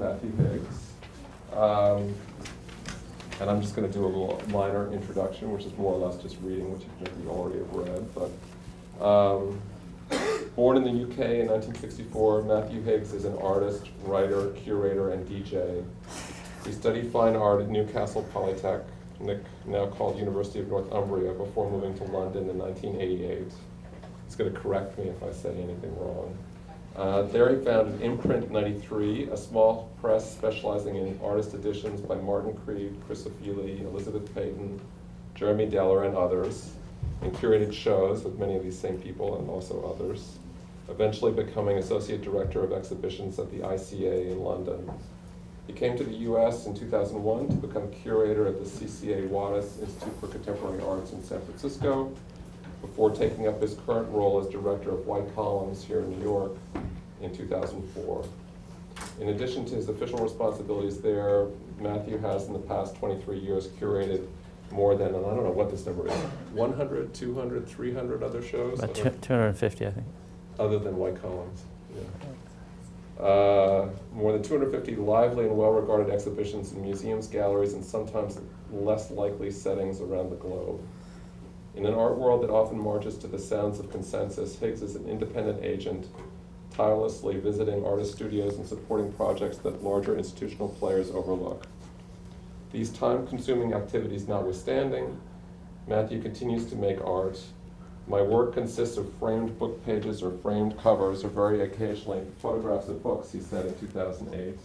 Matthew Higgs. And I'm just going to do a little minor introduction, which is more or less just reading, which you already have read. But born in the UK in 1964, Matthew Higgs is an artist, writer, curator, and DJ. He studied fine art at Newcastle Polytechnic, now called University of Northumbria, before moving to London in 1988. He's going to correct me if I say anything wrong. There he founded Imprint 93, a small press specializing in artist editions by Martin Creed, Chris O'Feely, Elizabeth Payton, Jeremy Deller, and others, and curated shows with many of these same people and also others, eventually becoming Associate Director of Exhibitions at the ICA in London. He came to the US in 2001 to become curator at the CCA Wattis Institute for Contemporary Arts in San Francisco, before taking up his current role as director of White Columns here in New York in 2004. In addition to his official responsibilities there, Matthew has in the past 23 years curated more than, and I don't know what this number is, 100, 200, 300 other shows? About 250, I think. Other than White Columns, yeah. More than 250 lively and well-regarded exhibitions in museums, galleries, and sometimes less likely settings around the globe. In an art world that often marches to the sounds of consensus, Higgs is an independent agent, tirelessly visiting artist studios and supporting projects that larger institutional players overlook. These time-consuming activities notwithstanding, Matthew continues to make art. My work consists of framed book pages or framed covers, or very occasionally photographs of books, he said in 2008.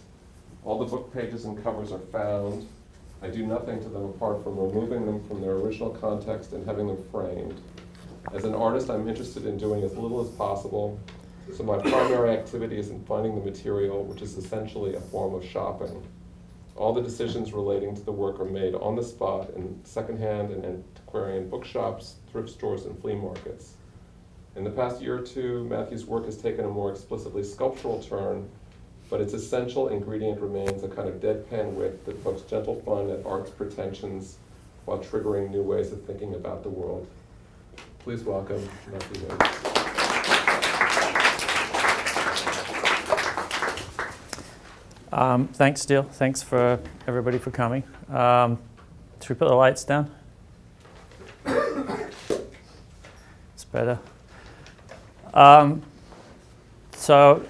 All the book pages and covers are found. I do nothing to them apart from removing them from their original context and having them framed. As an artist, I'm interested in doing as little as possible, so my primary activity is in finding the material, which is essentially a form of shopping. All the decisions relating to the work are made on the spot in secondhand and antiquarian bookshops, thrift stores, and flea markets. In the past year or two, Matthew's work has taken a more explicitly sculptural turn, but its essential ingredient remains a kind of deadpan wit that pokes gentle fun at art's pretensions while triggering new ways of thinking about the world. Please welcome Matthew Higgs. Thanks, Steele. Thanks for everybody for coming. Should we put the lights down? It's better. So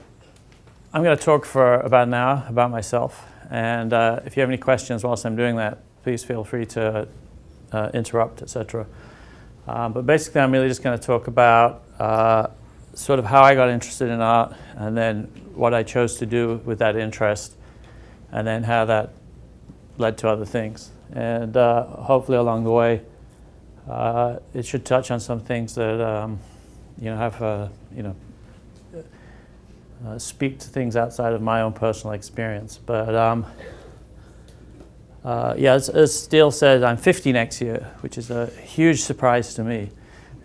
I'm going to talk for about an hour about myself, and if you have any questions whilst I'm doing that, please feel free to interrupt, etc. But basically, I'm really just going to talk about sort of how I got interested in art, and then what I chose to do with that interest, and then how that led to other things. And hopefully along the way, it should touch on some things that have speak to things outside of my own personal experience. But as Steele said, I'm 50 next year, which is a huge surprise to me.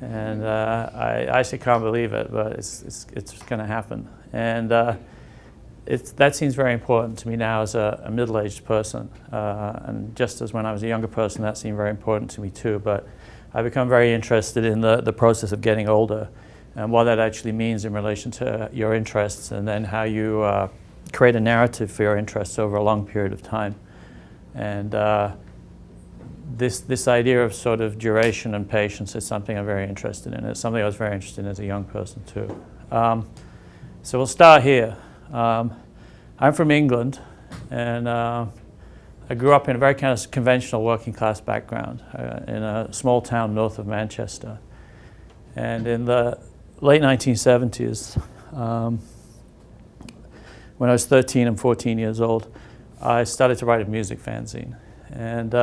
And I actually can't believe it, but it's going to happen. And that seems very important to me now as a middle-aged person. And just as when I was a younger person, that seemed very important to me too. But I've become very interested in the process of getting older and what that actually means in relation to your interests, and then how you create a narrative for your interests over a long period of time. And this idea of sort of duration and patience is something I'm very interested in. It's something I was very interested in as a young person too. So we'll start here. I'm from England, and I grew up in a very kind of conventional working class background in a small town north of Manchester. And in the late 1970s, when I was 13 and 14 years old, I started to write a music fanzine. And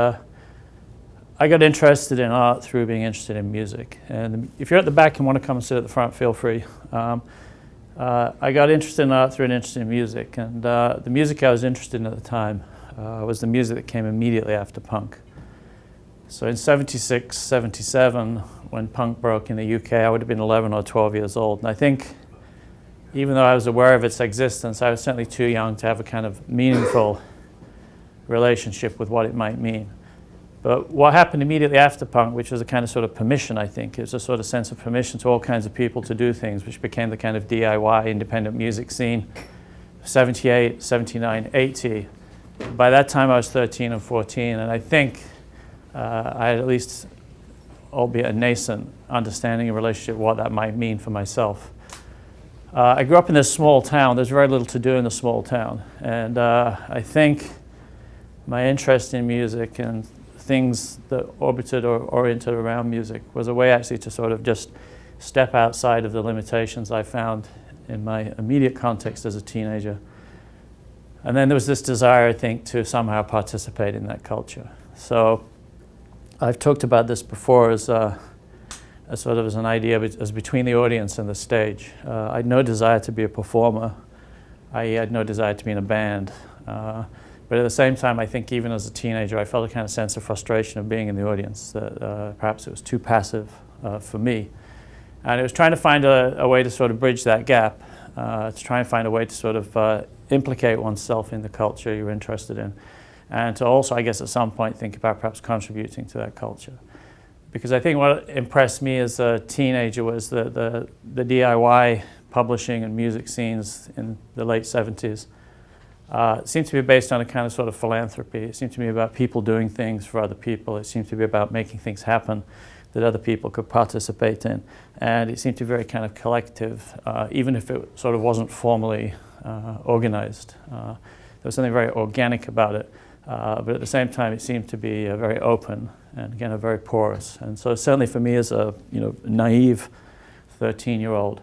I got interested in art through being interested in music. And if you're at the back and want to come and sit at the front, feel free. I got interested in art through an interest in music. And the music I was interested in at the time was the music that came immediately after punk. So in 76, 77, when punk broke in the UK, I would have been 11 or 12 years old. And I think, even though I was aware of its existence, I was certainly too young to have a kind of meaningful relationship with what it might mean. But what happened immediately after punk, which was a kind of sort of permission, I think, it was a sort of sense of permission to all kinds of people to do things, which became the kind of DIY independent music scene, 78, 79, 80. By that time I was 13 and 14, and I think I had at least, albeit a nascent, understanding and relationship what that might mean for myself. I grew up in this small town. There's very little to do in a small town, and I think my interest in music and things that orbited or oriented around music was a way actually to sort of just step outside of the limitations I found in my immediate context as a teenager. And then there was this desire, I think, to somehow participate in that culture. So I've talked about this before as sort of as an idea as between the audience and the stage. I had no desire to be a performer. I had no desire to be in a band. But at the same time, I think even as a teenager, I felt a kind of sense of frustration of being in the audience, that perhaps it was too passive for me. And it was trying to find a way to sort of bridge that gap, to try and find a way to sort of implicate oneself in the culture you're interested in, and to also, I guess, at some point think about perhaps contributing to that culture. Because I think what impressed me as a teenager was the DIY publishing and music scenes in the late 70s seemed to be based on a kind of sort of philanthropy. It seemed to be about people doing things for other people. It seemed to be about making things happen that other people could participate in. And it seemed to be very kind of collective, even if it sort of wasn't formally organized. There was something very organic about it, but at the same time it seemed to be very open and again very porous. And so certainly for me as a naive 13-year-old,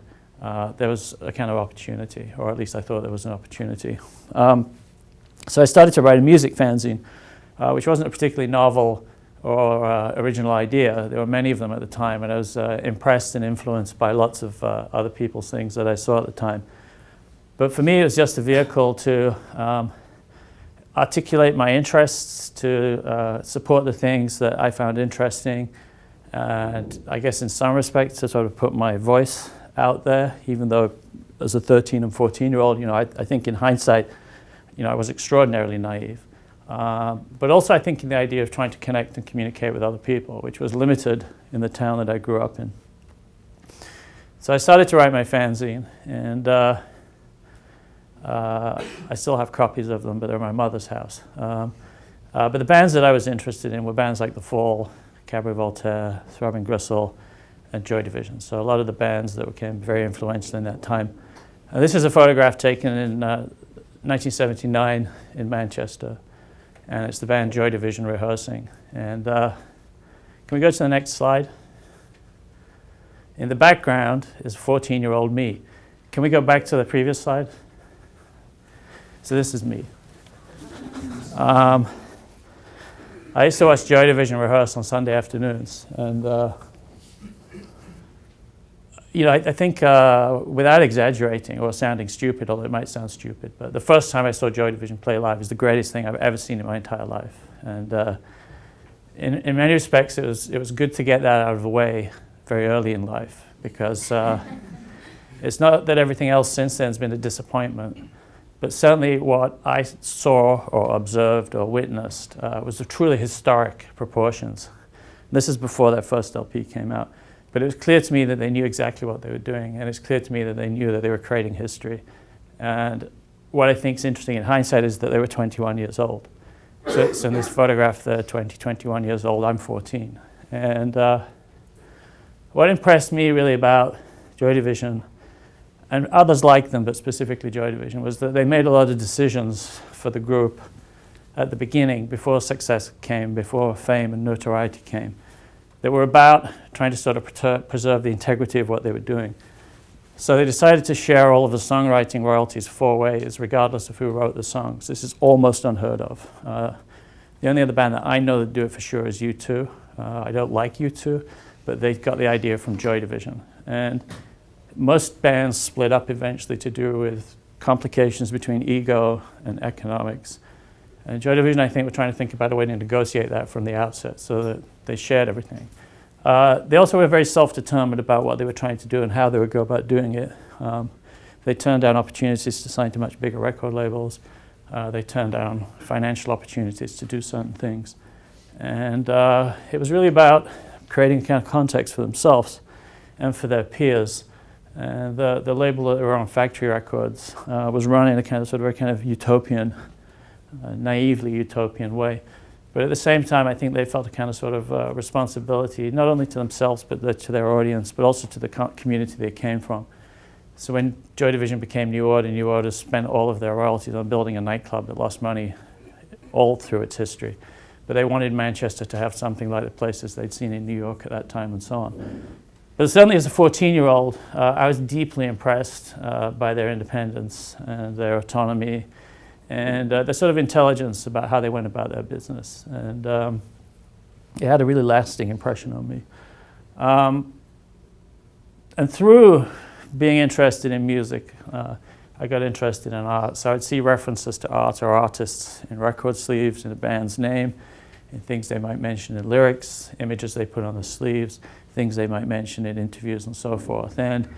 there was a kind of opportunity, or at least I thought there was an opportunity. So I started to write a music fanzine, which wasn't a particularly novel or original idea. There were many of them at the time, and I was impressed and influenced by lots of other people's things that I saw at the time. But for me, it was just a vehicle to articulate my interests, to support the things that I found interesting, and I guess in some respects to sort of put my voice out there, even though as a 13 and 14-year-old, I think in hindsight, I was extraordinarily naive. But also I think in the idea of trying to connect and communicate with other people, which was limited in the town that I grew up in. So I started to write my fanzine, and I still have copies of them, but they're at my mother's house. But the bands that I was interested in were bands like The Fall, Cabaret Voltaire, Throbbing Gristle, and Joy Division. So a lot of the bands that became very influential in that time. This is a photograph taken in 1979 in Manchester, and it's the band Joy Division rehearsing. And can we go to the next slide? In the background is 14-year-old me. Can we go back to the previous slide? So this is me. I used to watch Joy Division rehearse on Sunday afternoons, and I think without exaggerating or sounding stupid, although it might sound stupid, but the first time I saw Joy Division play live was the greatest thing I've ever seen in my entire life. And in many respects, it was good to get that out of the way very early in life, because it's not that everything else since then has been a disappointment, but certainly what I saw or observed or witnessed was of truly historic proportions. This is before that first LP came out. But it was clear to me that they knew exactly what they were doing, and it's clear to me that they knew that they were creating history. And what I think is interesting in hindsight is that they were 21 years old. So in this photograph, they're 21 years old, I'm 14. And what impressed me really about Joy Division, and others like them, but specifically Joy Division, was that they made a lot of decisions for the group at the beginning, before success came, before fame and notoriety came. They were about trying to sort of preserve the integrity of what they were doing. So they decided to share all of the songwriting royalties 4 ways, regardless of who wrote the songs. This is almost unheard of. The only other band that I know that do it for sure is U2. I don't like U2, but they got the idea from Joy Division. And most bands split up eventually to do with complications between ego and economics. And Joy Division, I think, were trying to think about a way to negotiate that from the outset so that they shared everything. They also were very self-determined about what they were trying to do and how they would go about doing it. They turned down opportunities to sign to much bigger record labels. They turned down financial opportunities to do certain things. And it was really about creating a kind of context for themselves and for their peers And the label that were on Factory Records was run in a kind of sort of a kind of utopian, naively utopian way. But at the same time, I think they felt a kind of sort of responsibility, not only to themselves, but to their audience, but also to the community they came from. So when Joy Division became New Order spent all of their royalties on building a nightclub that lost money all through its history. But they wanted Manchester to have something like the places they'd seen in New York at that time and so on. But certainly as a 14-year-old, I was deeply impressed by their independence and their autonomy and the sort of intelligence about how they went about their business. And it had a really lasting impression on me. And through being interested in music, I got interested in art. So I'd see references to art or artists in record sleeves, in a band's name, in things they might mention in lyrics, images they put on the sleeves, things they might mention in interviews and so forth. And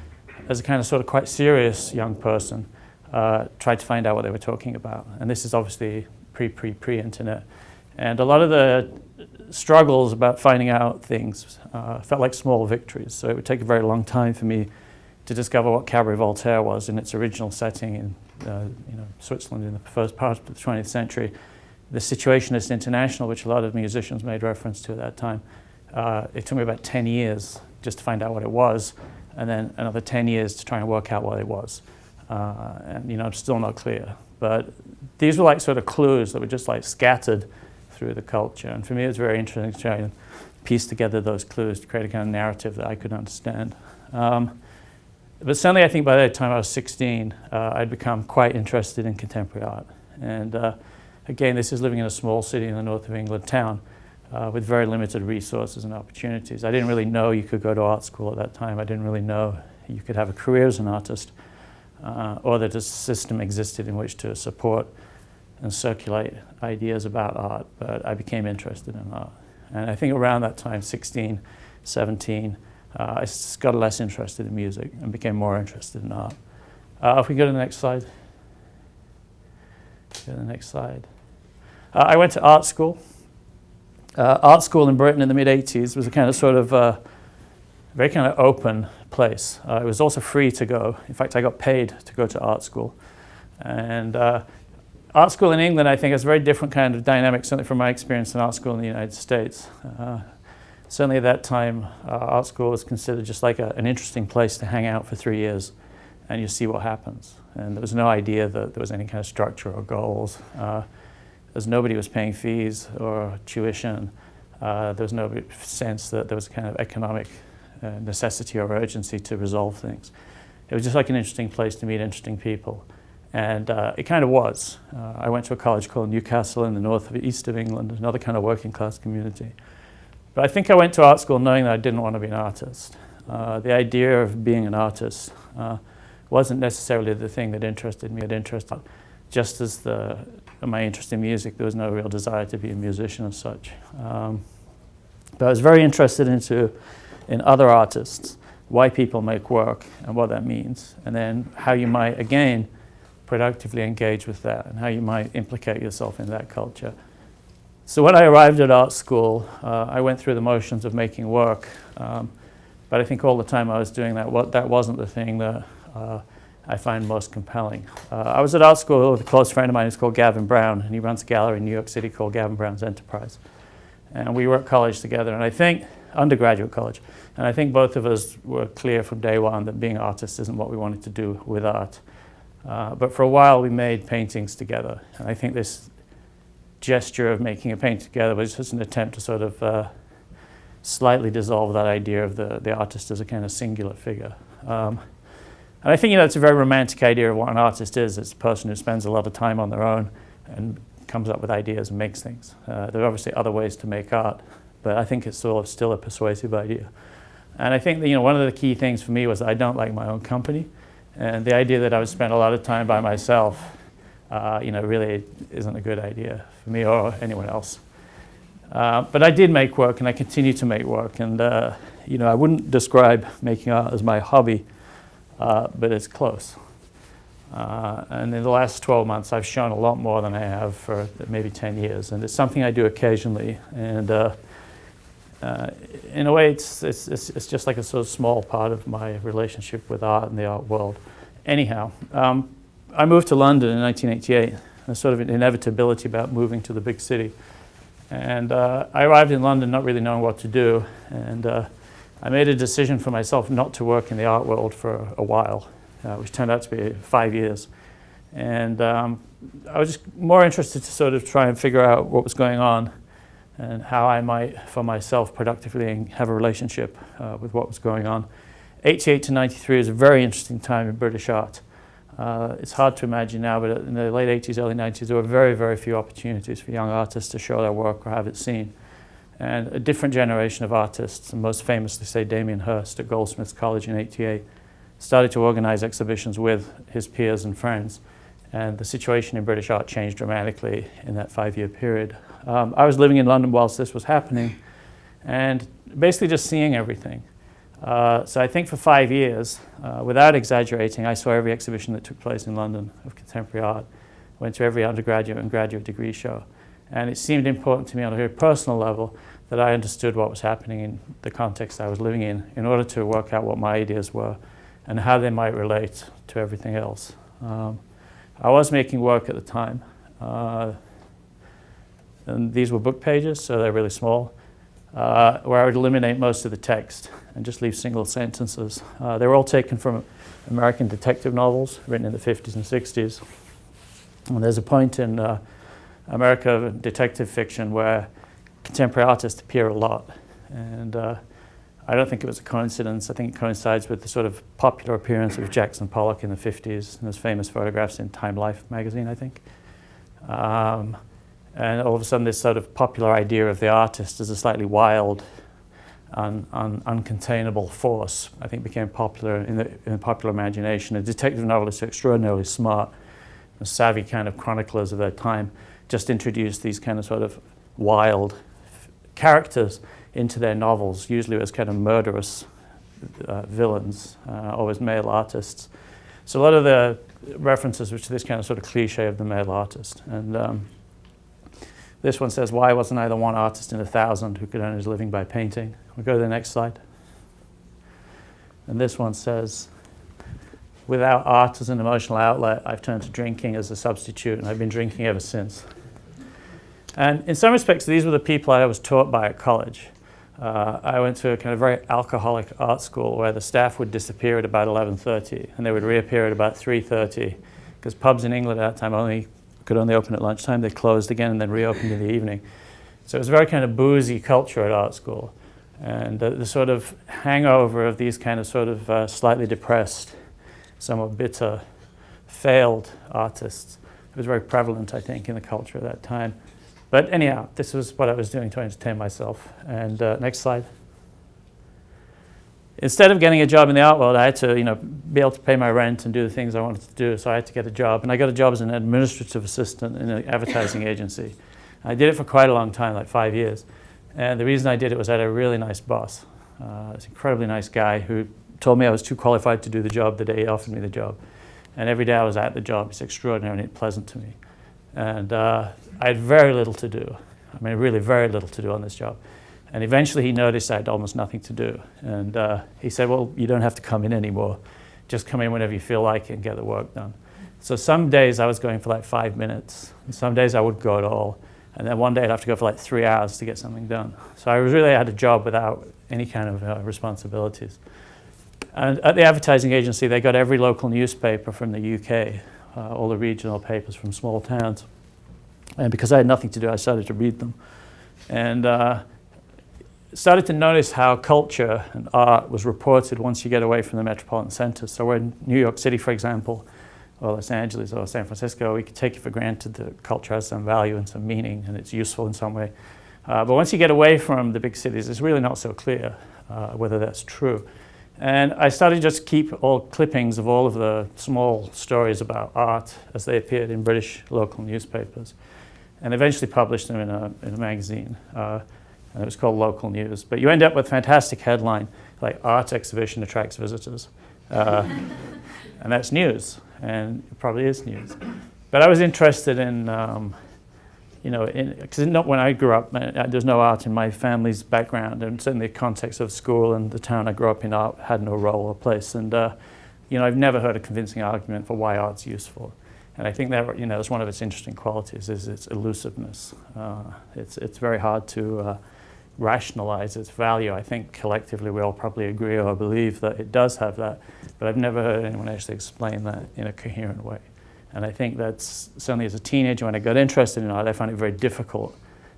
as a kind of sort of quite serious young person, tried to find out what they were talking about. And this is obviously pre-internet. And a lot of the struggles about finding out things felt like small victories. So it would take a very long time for me to discover what Cabaret Voltaire was in its original setting in Switzerland in the first part of the 20th century. The Situationist International, which a lot of musicians made reference to at that time, it took me about 10 years just to find out what it was, and then another 10 years to try and work out what it was. And I'm still not clear. But these were like sort of clues that were just like scattered through the culture. And for me, it was very interesting to try and piece together those clues to create a kind of narrative that I could understand. But certainly, I think by the time I was 16, I'd become quite interested in contemporary art. And again, this is living in a small city in the north of England town with very limited resources and opportunities. I didn't really know you could go to art school at that time. I didn't really know you could have a career as an artist, or that a system existed in which to support and circulate ideas about art. But I became interested in art. And I think around that time, 16, 17, I got less interested in music and became more interested in art. If we go to the next slide. Go to the next slide. I went to art school. Art school in Britain in the mid-80s was a kind of sort of very kind of open place. It was also free to go. In fact, I got paid to go to art school. And art school in England, I think, is a very different kind of dynamic, certainly from my experience in art school in the United States. Certainly at that time, art school was considered just like an interesting place to hang out for 3 years, and you see what happens. And there was no idea that there was any kind of structure or goals. As nobody was paying fees or tuition, there was no sense that there was a kind of economic necessity or urgency to resolve things. It was just like an interesting place to meet interesting people. And it kind of was. I went to a college called Newcastle in the east of England, another kind of working class community. But I think I went to art school knowing that I didn't want to be an artist. The idea of being an artist wasn't necessarily the thing that interested me. Just as my interest in music, there was no real desire to be a musician as such. But I was very interested in other artists, why people make work and what that means, and then how you might, again, productively engage with that and how you might implicate yourself in that culture. So when I arrived at art school, I went through the motions of making work, but I think all the time I was doing that, that wasn't the thing that I find most compelling. I was at art school with a close friend of mine who's called Gavin Brown, and he runs a gallery in New York City called Gavin Brown's Enterprise. And we were at college together, and I think, undergraduate college, and I think both of us were clear from day one that being artists isn't what we wanted to do with art. But for a while we made paintings together, and I think this gesture of making a painting together was just an attempt to sort of slightly dissolve that idea of the artist as a kind of singular figure. And I think it's a very romantic idea of what an artist is. It's a person who spends a lot of time on their own and comes up with ideas and makes things. There are obviously other ways to make art, but I think it's sort of still a persuasive idea. And I think that, one of the key things for me was that I don't like my own company, and the idea that I would spend a lot of time by myself, really isn't a good idea for me or anyone else. But I did make work, and I continue to make work, and I wouldn't describe making art as my hobby, but it's close. And in the last 12 months, I've shown a lot more than I have for maybe 10 years, and it's something I do occasionally. And in a way, it's just like a sort of small part of my relationship with art and the art world. Anyhow, I moved to London in 1988. There's sort of an inevitability about moving to the big city. And I arrived in London not really knowing what to do. And I made a decision for myself not to work in the art world for a while, which turned out to be 5 years. And I was just more interested to sort of try and figure out what was going on and how I might, for myself, productively have a relationship with what was going on. 88 to 93 is a very interesting time in British art. It's hard to imagine now, but in the late 80s, early 90s, there were very, very few opportunities for young artists to show their work or have it seen. And a different generation of artists, and most famously, say, Damien Hirst at Goldsmiths College in 88, started to organize exhibitions with his peers and friends. And the situation in British art changed dramatically in that 5-year period. I was living in London whilst this was happening, and basically just seeing everything. So I think for 5 years, without exaggerating, I saw every exhibition that took place in London of contemporary art, went to every undergraduate and graduate degree show. And it seemed important to me on a very personal level that I understood what was happening in the context I was living in order to work out what my ideas were and how they might relate to everything else. I was making work at the time, and these were book pages, so they're really small, where I would eliminate most of the text and just leave single sentences. They were all taken from American detective novels written in the 50s and 60s. And there's a point in America detective fiction where contemporary artists appear a lot. And I don't think it was a coincidence. I think it coincides with the sort of popular appearance of Jackson Pollock in the 50s and his famous photographs in Time Life magazine, I think. And all of a sudden, this sort of popular idea of the artist as a slightly wild, uncontainable force, I think became popular in the popular imagination. The detective novelists are extraordinarily smart, savvy kind of chroniclers of their time, just introduced these kind of sort of wild characters into their novels, usually as kind of murderous villains, always male artists. So a lot of the references were to this kind of sort of cliche of the male artist. And this one says, why wasn't I the one artist in 1,000 who could earn his living by painting? We'll go to the next slide. And this one says, without art as an emotional outlet, I've turned to drinking as a substitute, and I've been drinking ever since. And in some respects, these were the people I was taught by at college. I went to a kind of very alcoholic art school where the staff would disappear at about 11:30, and they would reappear at about 3:30, because pubs in England at that time could only open at lunchtime. They closed again and then reopened in the evening. So it was a very kind of boozy culture at art school. And the sort of hangover of these kind of sort of slightly depressed, somewhat bitter, failed artists was very prevalent, I think, in the culture at that time. But anyhow, this was what I was doing to entertain myself. And next slide. Instead of getting a job in the art world, I had to, be able to pay my rent and do the things I wanted to do. So I had to get a job, and I got a job as an administrative assistant in an advertising agency. I did it for quite a long time, like 5 years. And the reason I did it was I had a really nice boss, this incredibly nice guy who told me I was too qualified to do the job the day he offered me the job. And every day I was at the job, it's extraordinarily pleasant to me. And I had very little to do. I mean, really very little to do on this job. And eventually he noticed I had almost nothing to do. And he said, well, you don't have to come in anymore. Just come in whenever you feel like it and get the work done. So some days I was going for like 5 minutes. And some days I wouldn't go at all. And then one day I'd have to go for like 3 hours to get something done. So I really had a job without any kind of responsibilities. And at the advertising agency, they got every local newspaper from the UK, all the regional papers from small towns. And because I had nothing to do, I started to read them. And started to notice how culture and art was reported once you get away from the metropolitan centers. So we're in New York City, for example, or Los Angeles or San Francisco, we could take it for granted that culture has some value and some meaning and it's useful in some way. But once you get away from the big cities, it's really not so clear whether that's true. And I started just keep all clippings of all of the small stories about art as they appeared in British local newspapers, and eventually published them in a magazine. And it was called Local News. But you end up with a fantastic headline, like Art Exhibition Attracts Visitors. And that's news, and it probably is news. But I was interested in, because not when I grew up, there's no art in my family's background, and certainly the context of school and the town I grew up in, art had no role or place. And I've never heard a convincing argument for why art's useful. And I think that that's one of its interesting qualities is its elusiveness. It's very hard to rationalize its value. I think collectively we all probably agree or believe that it does have that, but I've never heard anyone actually explain that in a coherent way. And I think that's, certainly as a teenager, when I got interested in art, I found it very difficult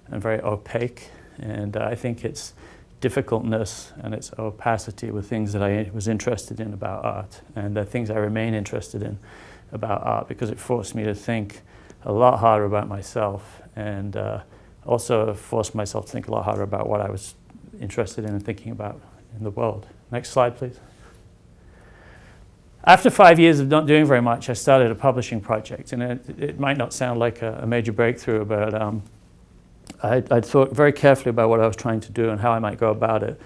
and very opaque. And I think its difficultness and its opacity were things that I was interested in about art, and the things I remain interested in about art, because it forced me to think a lot harder about myself, and also forced myself to think a lot harder about what I was interested in and thinking about in the world. Next slide, please. After 5 years of not doing very much, I started a publishing project, and it might not sound like a major breakthrough, but I thought very carefully about what I was trying to do and how I might go about it.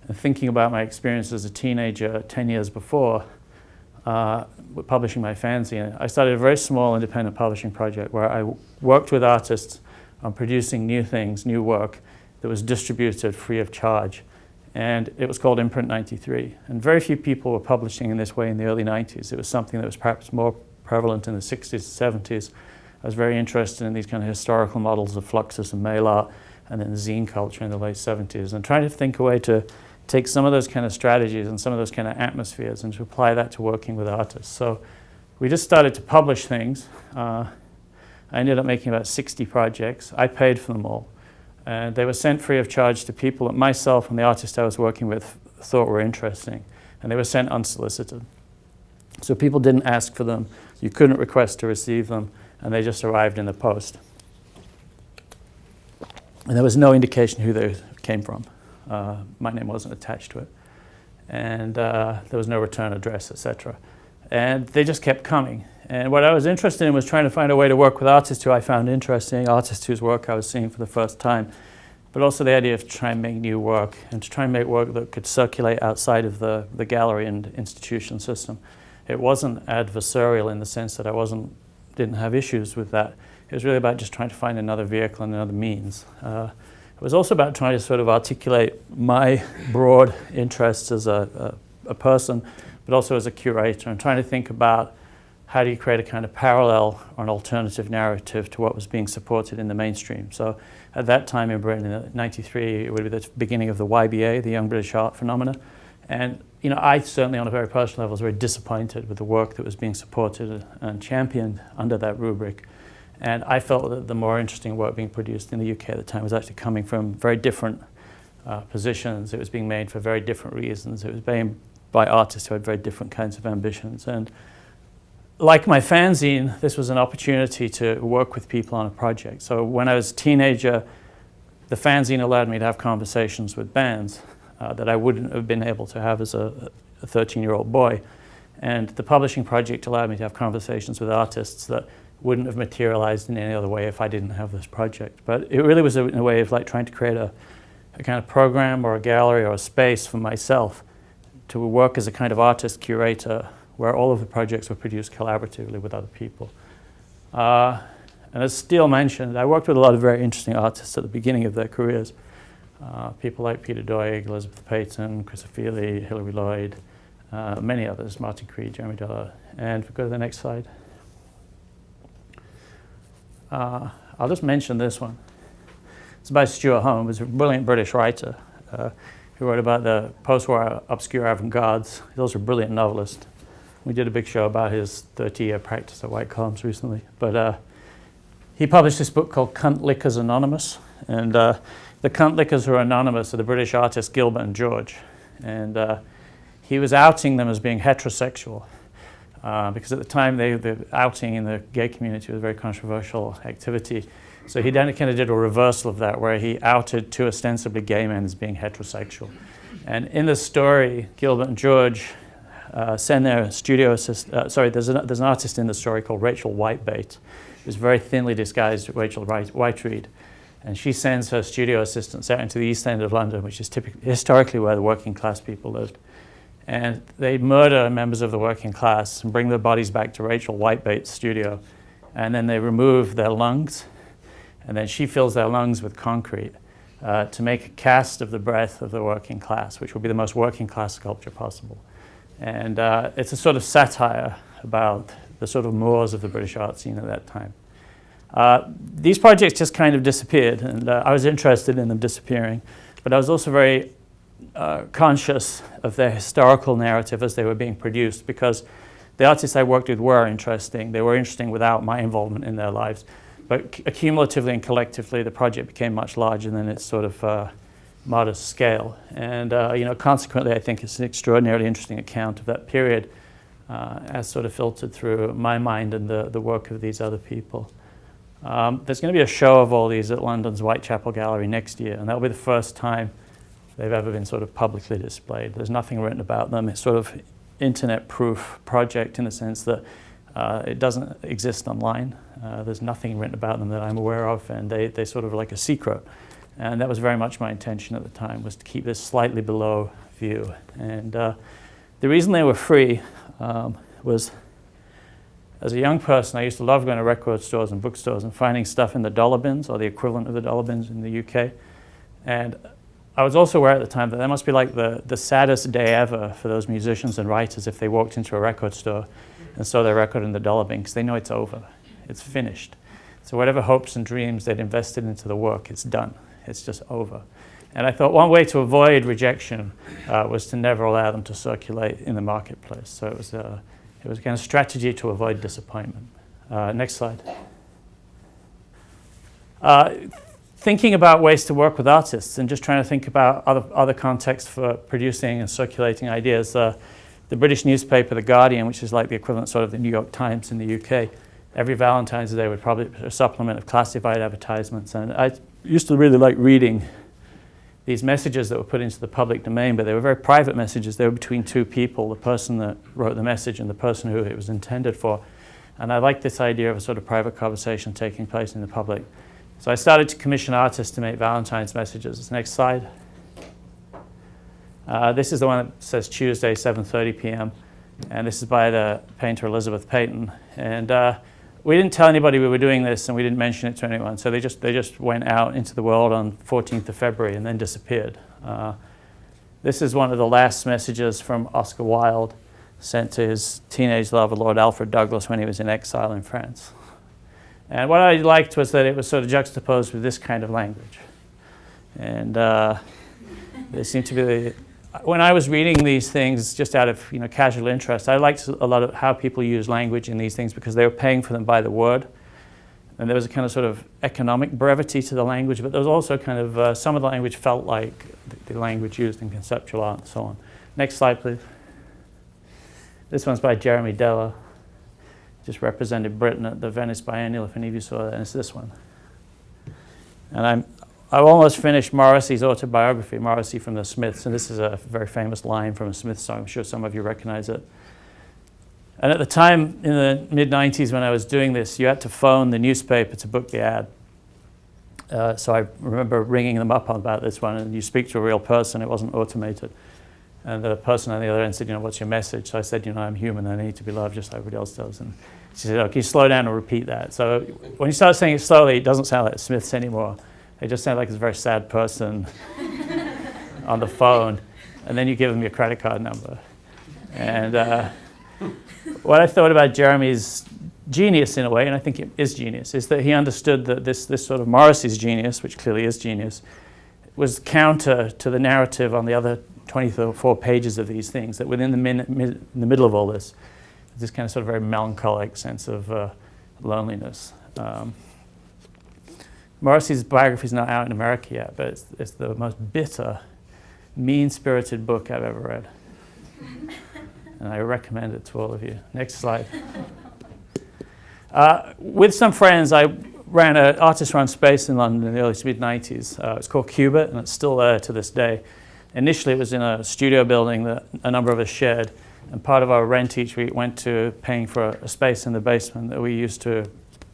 And thinking about my experience as a teenager 10 years before, publishing my fanzine, I started a very small independent publishing project where I worked with artists on producing new things, new work that was distributed free of charge. And it was called Imprint 93. And very few people were publishing in this way in the early 90s. It was something that was perhaps more prevalent in the 60s and 70s. I was very interested in these kind of historical models of fluxus and mail art, and then zine culture in the late 70s, and trying to think a way to take some of those kind of strategies and some of those kind of atmospheres and to apply that to working with artists. So we just started to publish things. I ended up making about 60 projects. I paid for them all. And they were sent free of charge to people that myself and the artist I was working with thought were interesting. And they were sent unsolicited. So people didn't ask for them. You couldn't request to receive them. And they just arrived in the post. And there was no indication who they came from. My name wasn't attached to it. And there was no return address, etc. And they just kept coming. And what I was interested in was trying to find a way to work with artists who I found interesting, artists whose work I was seeing for the first time, but also the idea of trying to make new work and to try and make work that could circulate outside of the gallery and institution system. It wasn't adversarial in the sense that I didn't have issues with that. It was really about just trying to find another vehicle and another means. It was also about trying to sort of articulate my broad interests as a person, but also as a curator, and trying to think about how do you create a kind of parallel or an alternative narrative to what was being supported in the mainstream. So at that time in Britain, in '93, it would be the beginning of the YBA, the Young British Art Phenomena. And I certainly, on a very personal level, was very disappointed with the work that was being supported and championed under that rubric. And I felt that the more interesting work being produced in the UK at the time was actually coming from very different positions. It was being made for very different reasons. It was made by artists who had very different kinds of ambitions. And like my fanzine, this was an opportunity to work with people on a project. So when I was a teenager, the fanzine allowed me to have conversations with bands that I wouldn't have been able to have as a 13-year-old boy. And the publishing project allowed me to have conversations with artists that wouldn't have materialized in any other way if I didn't have this project. But it really was in a way of like trying to create a kind of program or a gallery or a space for myself to work as a kind of artist curator where all of the projects were produced collaboratively with other people. And as Steele mentioned, I worked with a lot of very interesting artists at the beginning of their careers. People like Peter Doig, Elizabeth Payton, Chris Ofili, Hilary Lloyd, many others, Martin Creed, Jeremy Della. And if we go to the next slide. I'll just mention this one. It's by Stuart Home, who's a brilliant British writer who wrote about the post-war obscure avant-gardes. He's also a brilliant novelist. We did a big show about his 30-year practice at White Columns recently. But he published this book called Cunt Lickers Anonymous. And the cunt lickers who are anonymous are the British artists Gilbert and George. And he was outing them as being heterosexual. Because at the time, the outing in the gay community was a very controversial activity. So he then kind of did a reversal of that, where he outed two ostensibly gay men as being heterosexual. And in the story, Gilbert and George send their studio assistant, there's an artist in the story called Rachel Whitebait, who's very thinly disguised Rachel Whiteread. And she sends her studio assistants out into the East End of London, which is historically where the working class people lived. And they murder members of the working class and bring their bodies back to Rachel Whitebait's studio. And then they remove their lungs and then she fills their lungs with concrete to make a cast of the breath of the working class, which will be the most working class sculpture possible. And it's a sort of satire about the sort of mores of the British art scene at that time. These projects just kind of disappeared, and I was interested in them disappearing, but I was also very conscious of their historical narrative as they were being produced, because the artists I worked with were interesting. They were interesting without my involvement in their lives. But accumulatively and collectively, the project became much larger than its sort of modest scale. And consequently, I think it's an extraordinarily interesting account of that period as sort of filtered through my mind and the work of these other people. There's going to be a show of all these at London's Whitechapel Gallery next year, and that'll be the first time they've ever been sort of publicly displayed. There's nothing written about them. It's sort of internet-proof project in the sense that it doesn't exist online. There's nothing written about them that I'm aware of, and they sort of like a secret. And that was very much my intention at the time, was to keep this slightly below view. And the reason they were free was, as a young person, I used to love going to record stores and bookstores and finding stuff in the dollar bins, or the equivalent of the dollar bins in the UK. And I was also aware at the time that must be like the saddest day ever for those musicians and writers if they walked into a record store and saw their record in the dollar bin, because they know it's over. It's finished. So whatever hopes and dreams they'd invested into the work, it's done. It's just over. And I thought one way to avoid rejection was to never allow them to circulate in the marketplace. So it was kind of a strategy to avoid disappointment. Next slide. Thinking about ways to work with artists and just trying to think about other contexts for producing and circulating ideas. The British newspaper, The Guardian, which is like the equivalent sort of the New York Times in the UK, every Valentine's Day would probably put a supplement of classified advertisements. And I used to really like reading these messages that were put into the public domain, but they were very private messages. They were between two people, the person that wrote the message and the person who it was intended for. And I liked this idea of a sort of private conversation taking place in the public. So I started to commission artists to make Valentine's messages. Next slide. This is the one that says Tuesday, 7:30 p.m. And this is by the painter Elizabeth Peyton. And we didn't tell anybody we were doing this, and we didn't mention it to anyone. So they just went out into the world on 14th of February and then disappeared. This is one of the last messages from Oscar Wilde sent to his teenage lover, Lord Alfred Douglas, when he was in exile in France. And what I liked was that it was sort of juxtaposed with this kind of language. And they seem to be when I was reading these things just out of casual interest, I liked a lot of how people use language in these things, because they were paying for them by the word. And there was a kind of sort of economic brevity to the language, but there was also kind of some of the language felt like the language used in conceptual art and so on. Next slide, please. This one's by Jeremy Deller. Just represented Britain at the Venice Biennial, if any of you saw that, and it's this one. And I've almost finished Morrissey's autobiography, Morrissey from the Smiths, and this is a very famous line from a Smiths song. I'm sure some of you recognize it. And at the time, in the mid-90s when I was doing this, you had to phone the newspaper to book the ad. So I remember ringing them up about this one, and you speak to a real person, it wasn't automated. And the person on the other end said, what's your message? So I said, I'm human, I need to be loved just like everybody else does. And she said, can you slow down and repeat that? So when you start saying it slowly, it doesn't sound like Smiths anymore. It just sounds like it's a very sad person on the phone. And then you give them your credit card number. And what I thought about Jeremy's genius in a way, and I think it is genius, is that he understood that this sort of Morrissey's genius, which clearly is genius, was counter to the narrative on the other 24 pages of these things, that within the middle of all this kind of sort of very melancholic sense of loneliness. Morrissey's biography is not out in America yet, but it's the most bitter, mean-spirited book I've ever read. And I recommend it to all of you. Next slide. With some friends, I ran an artist-run space in London in the early to mid-90s. It's called Cubit, and it's still there to this day. Initially, it was in a studio building that a number of us shared, and part of our rent each week went to paying for a space in the basement that we used to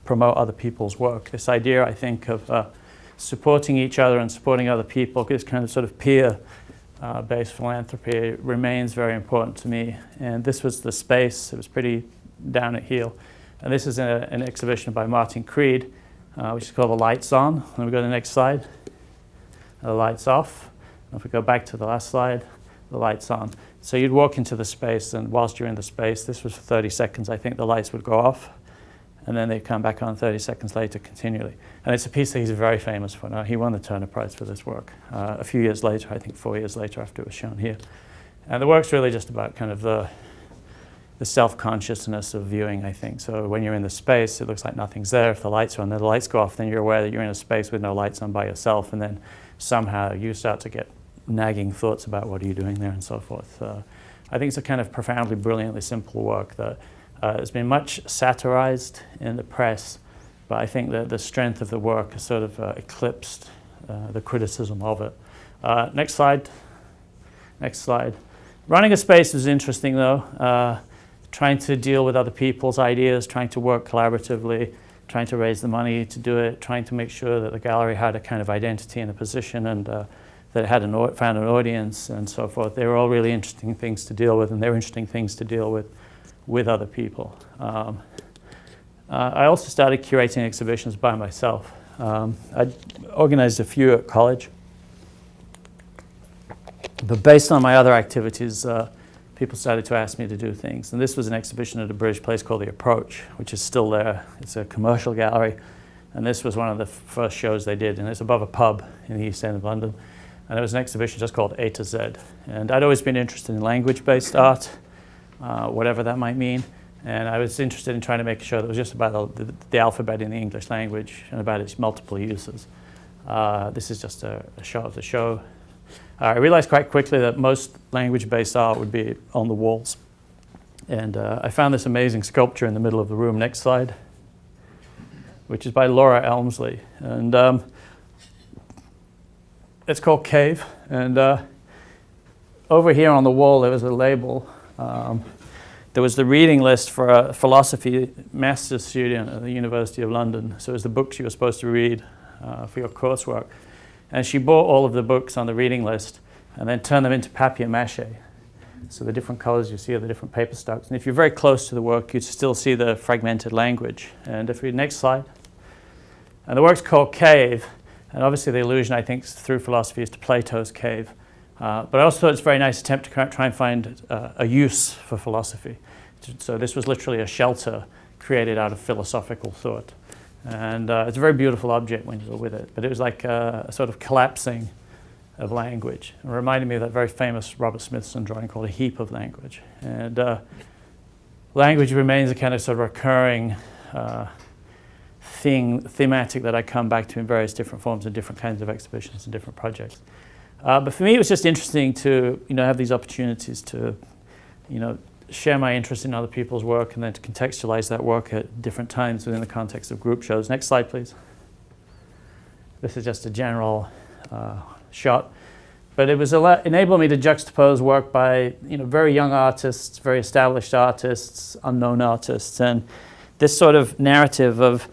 promote other people's work. This idea, I think, of supporting each other and supporting other people, this kind of sort of peer-based philanthropy remains very important to me. And this was the space. It was pretty down at heel. And this is an exhibition by Martin Creed, which is called the lights on. And we go to the next slide, the lights off. And if we go back to the last slide, the lights on. So you'd walk into the space, and whilst you're in the space, this was for 30 seconds, I think the lights would go off, and then they'd come back on 30 seconds later continually. And it's a piece that he's very famous for now. He won the Turner Prize for this work a few years later, I think 4 years later after it was shown here. And the work's really just about kind of the self-consciousness of viewing, I think. So when you're in the space, it looks like nothing's there. If the lights are on, then the lights go off, then you're aware that you're in a space with no lights on by yourself, and then somehow you start to get nagging thoughts about what are you doing there and so forth. I think it's a kind of profoundly, brilliantly simple work that has been much satirized in the press, but I think that the strength of the work has sort of eclipsed the criticism of it. Next slide. Next slide. Running a space was interesting though. Trying to deal with other people's ideas, trying to work collaboratively, trying to raise the money to do it, trying to make sure that the gallery had a kind of identity and a position, and that it had found an audience and so forth. They were all really interesting things to deal with, and they were interesting things to deal with other people. I also started curating exhibitions by myself. I organized a few at college, but based on my other activities, people started to ask me to do things. And this was an exhibition at a British place called The Approach, which is still there. It's a commercial gallery. And this was one of the first shows they did. And it's above a pub in the East End of London. And it was an exhibition just called A to Z. And I'd always been interested in language-based art, whatever that might mean. And I was interested in trying to make sure that it was just about the alphabet in the English language and about its multiple uses. This is just a shot of the show. I realized quite quickly that most language-based art would be on the walls. And I found this amazing sculpture in the middle of the room. Next slide. Which is by Laura Elmsley. And it's called Cave. And over here on the wall, there was a label. There was the reading list for a philosophy master's student at the University of London. So it was the books you were supposed to read for your coursework. And she bought all of the books on the reading list and then turned them into papier-mâché. So the different colors you see are the different paper stocks. And if you're very close to the work, you'd still see the fragmented language. And if we next slide. And the work's called Cave. And obviously the allusion, I think, through philosophy is to Plato's cave. But I also thought it's a very nice attempt to try and find a use for philosophy. So this was literally a shelter created out of philosophical thought. And it's a very beautiful object when you go with it. But it was like a sort of collapsing of language. It reminded me of that very famous Robert Smithson drawing called A Heap of Language. And language remains a kind of sort of recurring thematic that I come back to in various different forms and different kinds of exhibitions and different projects. But for me, it was just interesting to have these opportunities to share my interest in other people's work and then to contextualize that work at different times within the context of group shows. Next slide, please. This is just a general shot. But it was enabled me to juxtapose work by very young artists, very established artists, unknown artists, and this sort of narrative of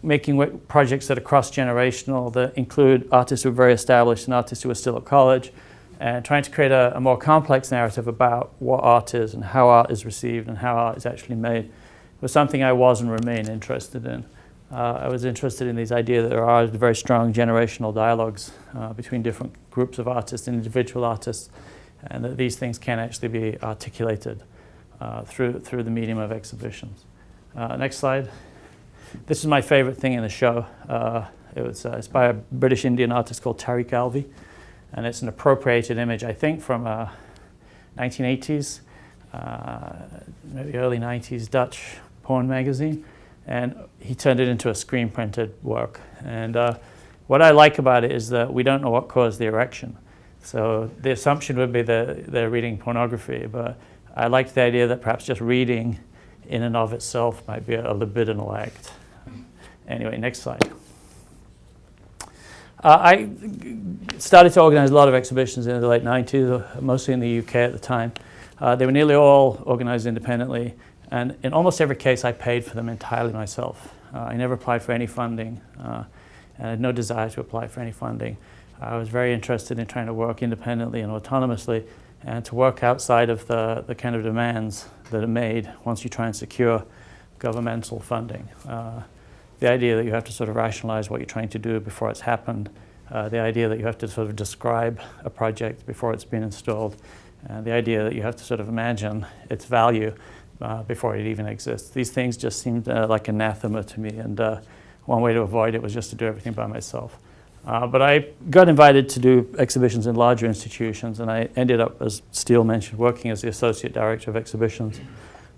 making projects that are cross-generational, that include artists who are very established and artists who are still at college, and trying to create a more complex narrative about what art is and how art is received and how art is actually made was something I was and remain interested in. I was interested in these ideas that there are very strong generational dialogues between different groups of artists and individual artists, and that these things can actually be articulated through the medium of exhibitions. Next slide. This is my favorite thing in the show. It's by a British Indian artist called Calvi. And it's an appropriated image, I think, from 1980s, maybe early 90s Dutch porn magazine. And he turned it into a screen-printed work. And what I like about it is that we don't know what caused the erection. So the assumption would be that they're reading pornography. But I like the idea that perhaps just reading in and of itself might be a libidinal act. Anyway, next slide. I started to organize a lot of exhibitions in the late 90s, mostly in the UK at the time. They were nearly all organized independently, and in almost every case I paid for them entirely myself. I never applied for any funding, and I had no desire to apply for any funding. I was very interested in trying to work independently and autonomously, and to work outside of the kind of demands that are made once you try and secure governmental funding. the idea that you have to sort of rationalize what you're trying to do before it's happened, the idea that you have to sort of describe a project before it's been installed, the idea that you have to sort of imagine its value before it even exists. These things just seemed like anathema to me, and one way to avoid it was just to do everything by myself. But I got invited to do exhibitions in larger institutions, and I ended up, as Steele mentioned, working as the Associate Director of Exhibitions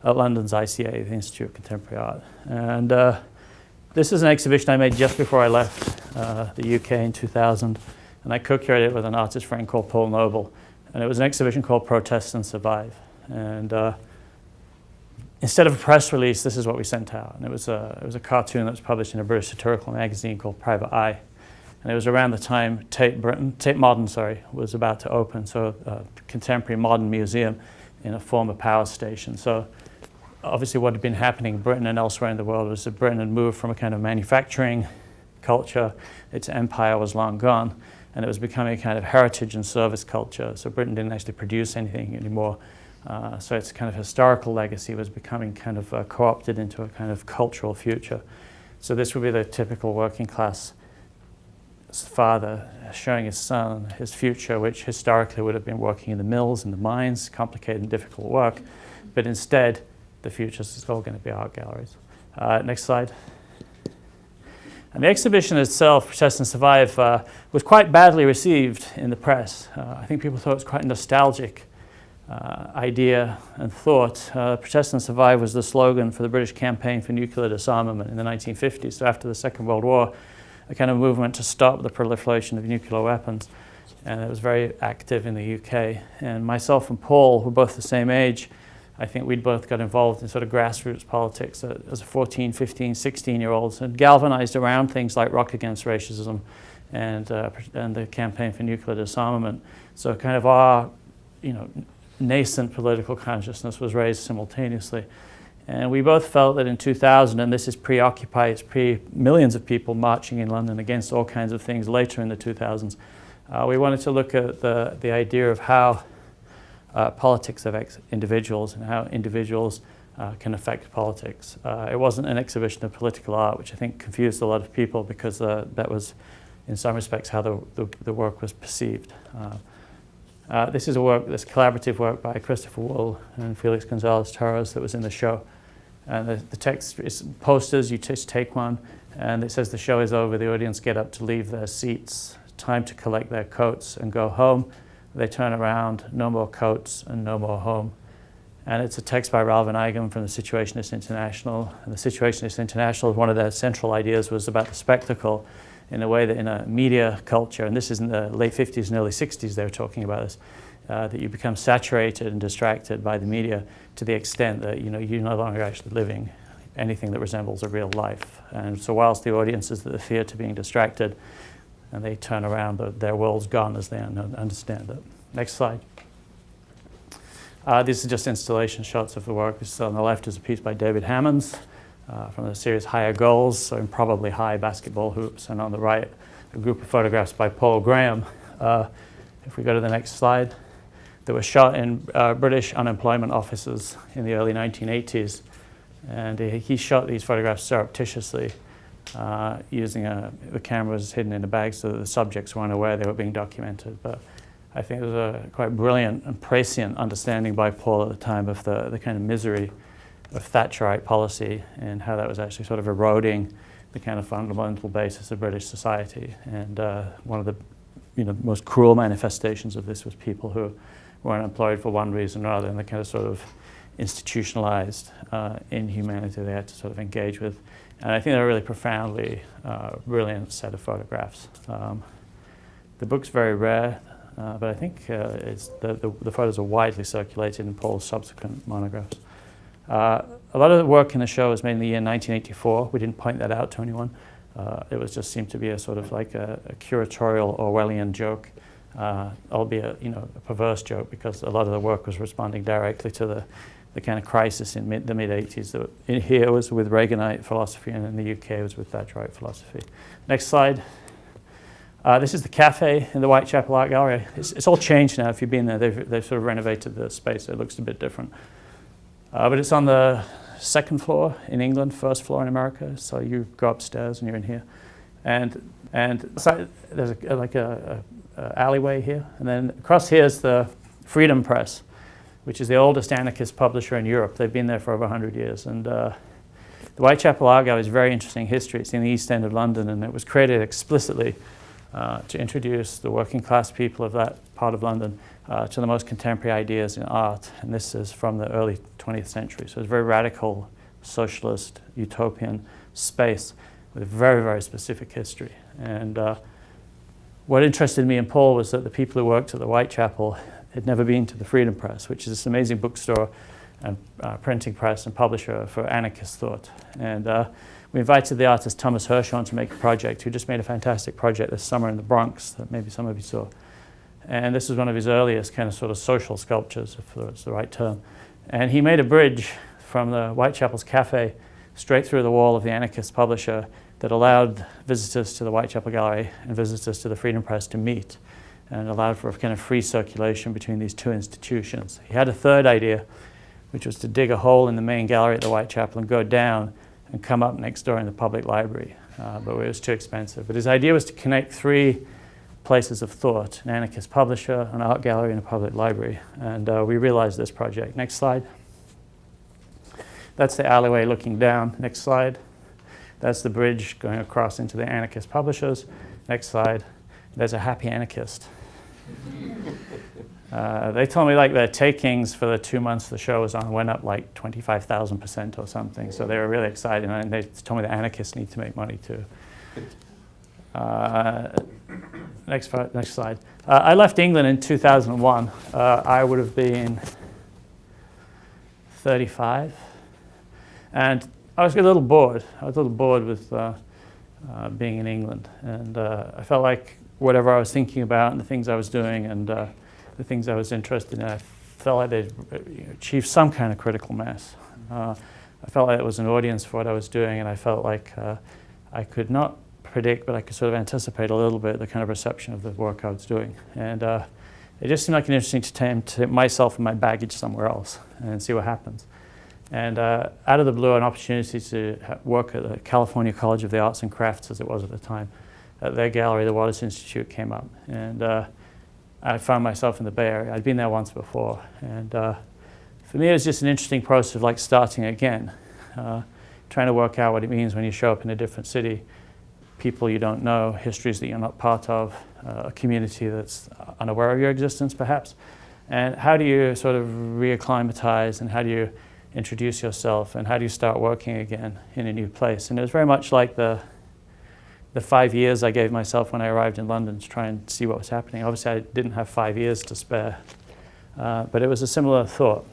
at London's ICA, the Institute of Contemporary Art. And this is an exhibition I made just before I left the UK in 2000, and I co-curated it with an artist friend called Paul Noble. And it was an exhibition called Protest and Survive. And instead of a press release, this is what we sent out. And it was a cartoon that was published in a British satirical magazine called Private Eye. And it was around the time Tate Modern was about to open, so a contemporary modern museum in a former power station. So obviously what had been happening in Britain and elsewhere in the world was that Britain had moved from a kind of manufacturing culture. Its empire was long gone, and it was becoming a kind of heritage and service culture. So Britain didn't actually produce anything anymore. So its kind of historical legacy was becoming kind of co-opted into a kind of cultural future. So this would be the typical working class father showing his son his future, which historically would have been working in the mills and the mines, complicated and difficult work, but instead the future is all going to be art galleries. Next slide. And the exhibition itself, Protest and Survive, was quite badly received in the press. I think people thought it was quite a nostalgic idea and thought. Protest and Survive was the slogan for the British campaign for nuclear disarmament in the 1950s, so after the Second World War, a kind of movement to stop the proliferation of nuclear weapons. And it was very active in the UK. And myself and Paul were both the same age. I think we'd both got involved in sort of grassroots politics as 14, 15, 16-year-olds and galvanized around things like Rock Against Racism and the campaign for nuclear disarmament. So kind of our, nascent political consciousness was raised simultaneously. And we both felt that in 2000, and this is pre-Occupy, it's pre-millions of people marching in London against all kinds of things later in the 2000s, we wanted to look at the idea of how politics affects individuals and how individuals can affect politics. It wasn't an exhibition of political art, which I think confused a lot of people because that was, in some respects, how the work was perceived. This is this collaborative work by Christopher Wool and Felix Gonzalez-Torres that was in the show. And the text is posters, you just take one, and it says the show is over, the audience get up to leave their seats, time to collect their coats and go home. They turn around, no more coats and no more home. And it's a text by Ralph Van Eigen from the Situationist International. And the Situationist International, one of their central ideas was about the spectacle in a way that in a media culture, and this is in the late 50s and early 60s they were talking about this, that you become saturated and distracted by the media to the extent that you're no longer actually living anything that resembles a real life. And so whilst the audience is the fear to being distracted, and they turn around, their world's gone as they understand it. Next slide. These are just installation shots of the work. This on the left is a piece by David Hammonds from the series Higher Goals, so improbably high basketball hoops, and on the right, a group of photographs by Paul Graham. If we go to the next slide, that were shot in British unemployment offices in the early 1980s. And he shot these photographs surreptitiously using the cameras hidden in a bag so that the subjects weren't aware they were being documented. But I think it was a quite brilliant and prescient understanding by Paul at the time of the kind of misery of Thatcherite policy and how that was actually sort of eroding the kind of fundamental basis of British society. And one of the most cruel manifestations of this was people who were unemployed for one reason or other, and the kind of sort of institutionalized inhumanity they had to sort of engage with. And I think they're a really profoundly brilliant set of photographs. The book's very rare, but I think the photos are widely circulated in Paul's subsequent monographs. A lot of the work in the show was made in the year 1984. We didn't point that out to anyone. It was just seemed to be a sort of like a curatorial Orwellian joke, albeit a perverse joke, because a lot of the work was responding directly to the kind of crisis in the mid-80s. That in here was with Reaganite philosophy, and in the UK was with Thatcherite philosophy. Next slide. This is the cafe in the Whitechapel Art Gallery. It's all changed now. If you've been there, they've sort of renovated the space, so it looks a bit different. But it's on the second floor in England, first floor in America. So you go upstairs and you're in here. And so there's a alleyway here. And then across here is the Freedom Press, which is the oldest anarchist publisher in Europe. They've been there for over 100 years. And the Whitechapel Art Gallery is a very interesting history. It's in the East End of London, and it was created explicitly to introduce the working class people of that part of London to the most contemporary ideas in art. And this is from the early 20th century. So it's a very radical, socialist, utopian space with a very, very specific history. And what interested me and Paul was that the people who worked at the Whitechapel had never been to the Freedom Press, which is this amazing bookstore and printing press and publisher for anarchist thought. And we invited the artist Thomas Hirsch on to make a project, who just made a fantastic project this summer in the Bronx that maybe some of you saw. And this was one of his earliest kind of sort of social sculptures, if that's the right term. And he made a bridge from the Whitechapel's cafe straight through the wall of the anarchist publisher that allowed visitors to the Whitechapel Gallery and visitors to the Freedom Press to meet, and allowed for a kind of free circulation between these two institutions. He had a third idea, which was to dig a hole in the main gallery at the Whitechapel and go down and come up next door in the public library, but it was too expensive. But his idea was to connect three places of thought: an anarchist publisher, an art gallery, and a public library. And we realized this project. Next slide. That's the alleyway looking down. Next slide. That's the bridge going across into the anarchist publishers. Next slide. There's a happy anarchist. They told me like their takings for the 2 months the show was on went up like 25,000% or something. So they were really excited, and they told me the anarchists need to make money too. Next slide. I left England in 2001. I would have been 35, and I was a little bored. I was a little bored with being in England, and I felt like whatever I was thinking about and the things I was doing and the things I was interested in, I felt like they'd achieved some kind of critical mass. I felt like it was an audience for what I was doing, and I felt like I could not predict, but I could sort of anticipate a little bit the kind of reception of the work I was doing. And it just seemed like an interesting time to take myself and my baggage somewhere else and see what happens. And out of the blue, an opportunity to work at the California College of the Arts and Crafts, as it was at the time, at their gallery, the Wallace Institute, came up. And I found myself in the Bay Area. I'd been there once before. And for me, it was just an interesting process of like starting again, trying to work out what it means when you show up in a different city, people you don't know, histories that you're not part of, a community that's unaware of your existence, perhaps. And how do you sort of reacclimatize, and how do you introduce yourself, and how do you start working again in a new place? And it was very much like the 5 years I gave myself when I arrived in London to try and see what was happening. Obviously, I didn't have 5 years to spare, but it was a similar thought.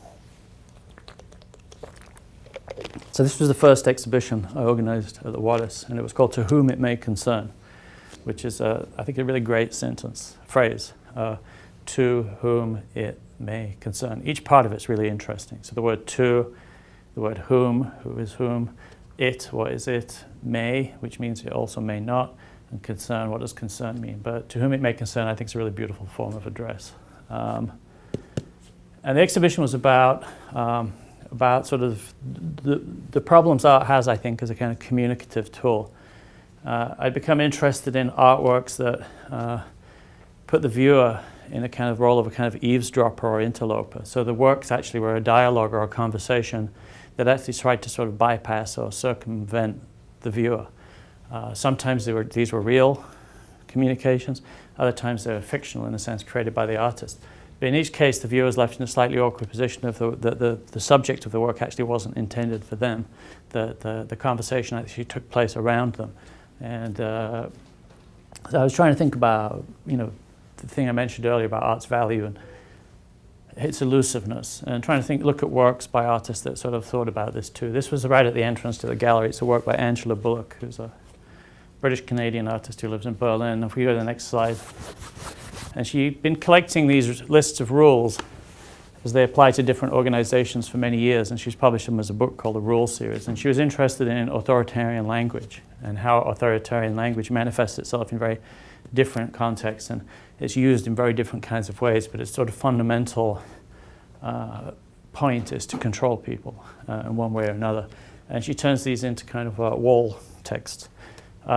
So this was the first exhibition I organized at the Wallace, and it was called "To Whom It May Concern," which is, I think, a really great phrase. To whom it may concern. Each part of it's really interesting. So the word to, the word whom, who is whom, it, what is it, may, which means it also may not, and concern, what does concern mean? But to whom it may concern, I think, is a really beautiful form of address. And the exhibition was about sort of the problems art has, I think, as a kind of communicative tool. I'd become interested in artworks that put the viewer in a kind of role of a kind of eavesdropper or interloper. So the works actually were a dialogue or a conversation that actually tried to sort of bypass or circumvent the viewer. Sometimes these were real communications, other times they were fictional in a sense, created by the artist. But in each case, the viewer was left in a slightly awkward position if the subject of the work actually wasn't intended for them. The conversation actually took place around them. And so I was trying to think about, the thing I mentioned earlier about art's value and its elusiveness, and trying to look at works by artists that sort of thought about this too. This was right at the entrance to the gallery. It's a work by Angela Bullock, who's a British-Canadian artist who lives in Berlin. If we go to the next slide. And she'd been collecting these lists of rules as they apply to different organizations for many years, and she's published them as a book called the Rule Series. And she was interested in authoritarian language and how authoritarian language manifests itself in very different contexts, and it's used in very different kinds of ways, but its sort of fundamental point is to control people in one way or another. And she turns these into kind of wall text.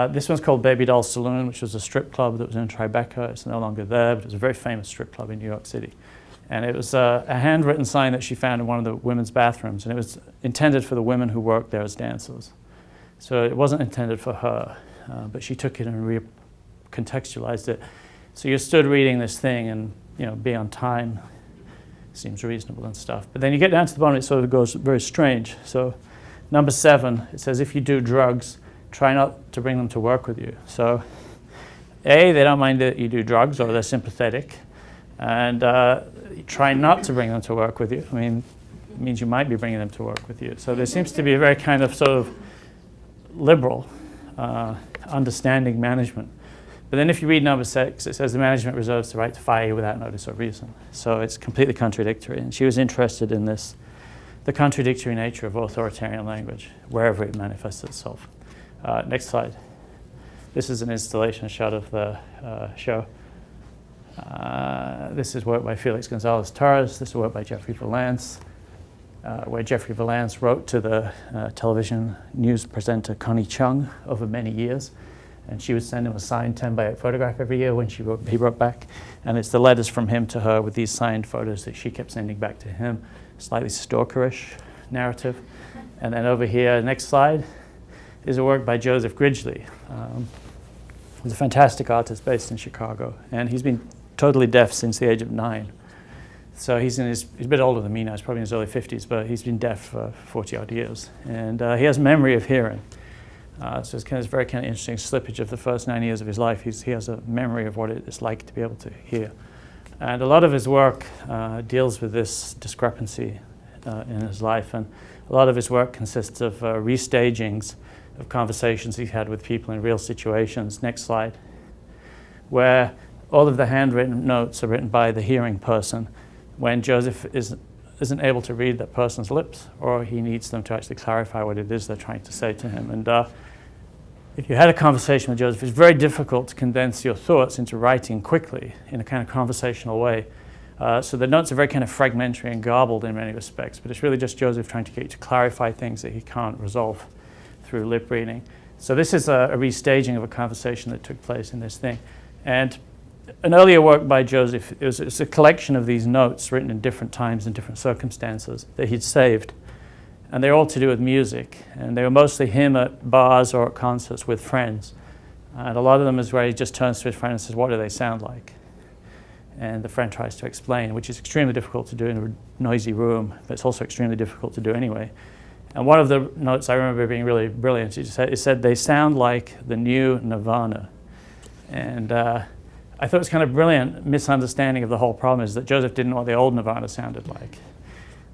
This one's called Baby Doll Saloon, which was a strip club that was in Tribeca. It's no longer there, but it was a very famous strip club in New York City. And it was a handwritten sign that she found in one of the women's bathrooms, and it was intended for the women who worked there as dancers. So it wasn't intended for her, but she took it and recontextualized it. So you stood reading this thing and, be on time, seems reasonable and stuff. But then you get down to the bottom, it sort of goes very strange. So number 7, it says, if you do drugs, try not to bring them to work with you. So A, they don't mind that you do drugs, or they're sympathetic. And try not to bring them to work with you. I mean, it means you might be bringing them to work with you. So there seems to be a very kind of sort of liberal, understanding management. But then if you read number 6, it says the management reserves the right to fire you without notice or reason. So it's completely contradictory. And she was interested in this, the contradictory nature of authoritarian language, wherever it manifests itself. Next slide. This is an installation shot of the show. This is work by Felix Gonzalez Torres. This is work by Jeffrey Valance, where Jeffrey Valance wrote to the television news presenter Connie Chung over many years. And she would send him a signed 10-by-8 photograph every year when he wrote back. And it's the letters from him to her with these signed photos that she kept sending back to him. Slightly stalkerish narrative. And then over here, next slide, is a work by Joseph Gridgeley. He's a fantastic artist based in Chicago. And he's been totally deaf since the age of 9. So he's a bit older than me now, he's probably in his early 50s, but he's been deaf for 40 odd years. And he has memory of hearing. So it's very kind of interesting slippage of the first 9 years of his life. He has a memory of what it's like to be able to hear. And a lot of his work deals with this discrepancy in his life. And a lot of his work consists of restagings of conversations he's had with people in real situations. Next slide. Where all of the handwritten notes are written by the hearing person when Joseph isn't able to read that person's lips, or he needs them to actually clarify what it is they're trying to say to him. And if you had a conversation with Joseph, it's very difficult to condense your thoughts into writing quickly in a kind of conversational way. So the notes are very kind of fragmentary and garbled in many respects, but it's really just Joseph trying to get you to clarify things that he can't resolve through lip reading. So this is a restaging of a conversation that took place in this thing. And an earlier work by Joseph, it's a collection of these notes written in different times and different circumstances that he'd saved. And they're all to do with music. And they were mostly him at bars or at concerts with friends. And a lot of them is where he just turns to his friend and says, what do they sound like? And the friend tries to explain, which is extremely difficult to do in a noisy room, but it's also extremely difficult to do anyway. And one of the notes I remember being really brilliant, it said they sound like the new Nirvana. And I thought it was kind of brilliant misunderstanding of the whole problem is that Joseph didn't know what the old Nirvana sounded like.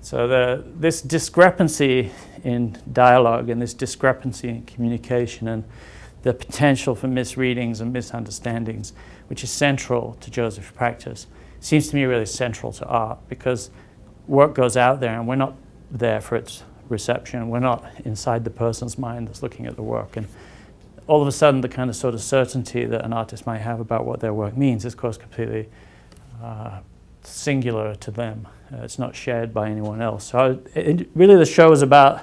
So this discrepancy in dialogue and this discrepancy in communication and the potential for misreadings and misunderstandings, which is central to Joseph's practice, seems to me really central to art, because work goes out there and we're not there for its reception. We're not inside the person's mind that's looking at the work. And all of a sudden, the kind of sort of certainty that an artist might have about what their work means is, of course, completely singular to them. It's not shared by anyone else. So really the show is about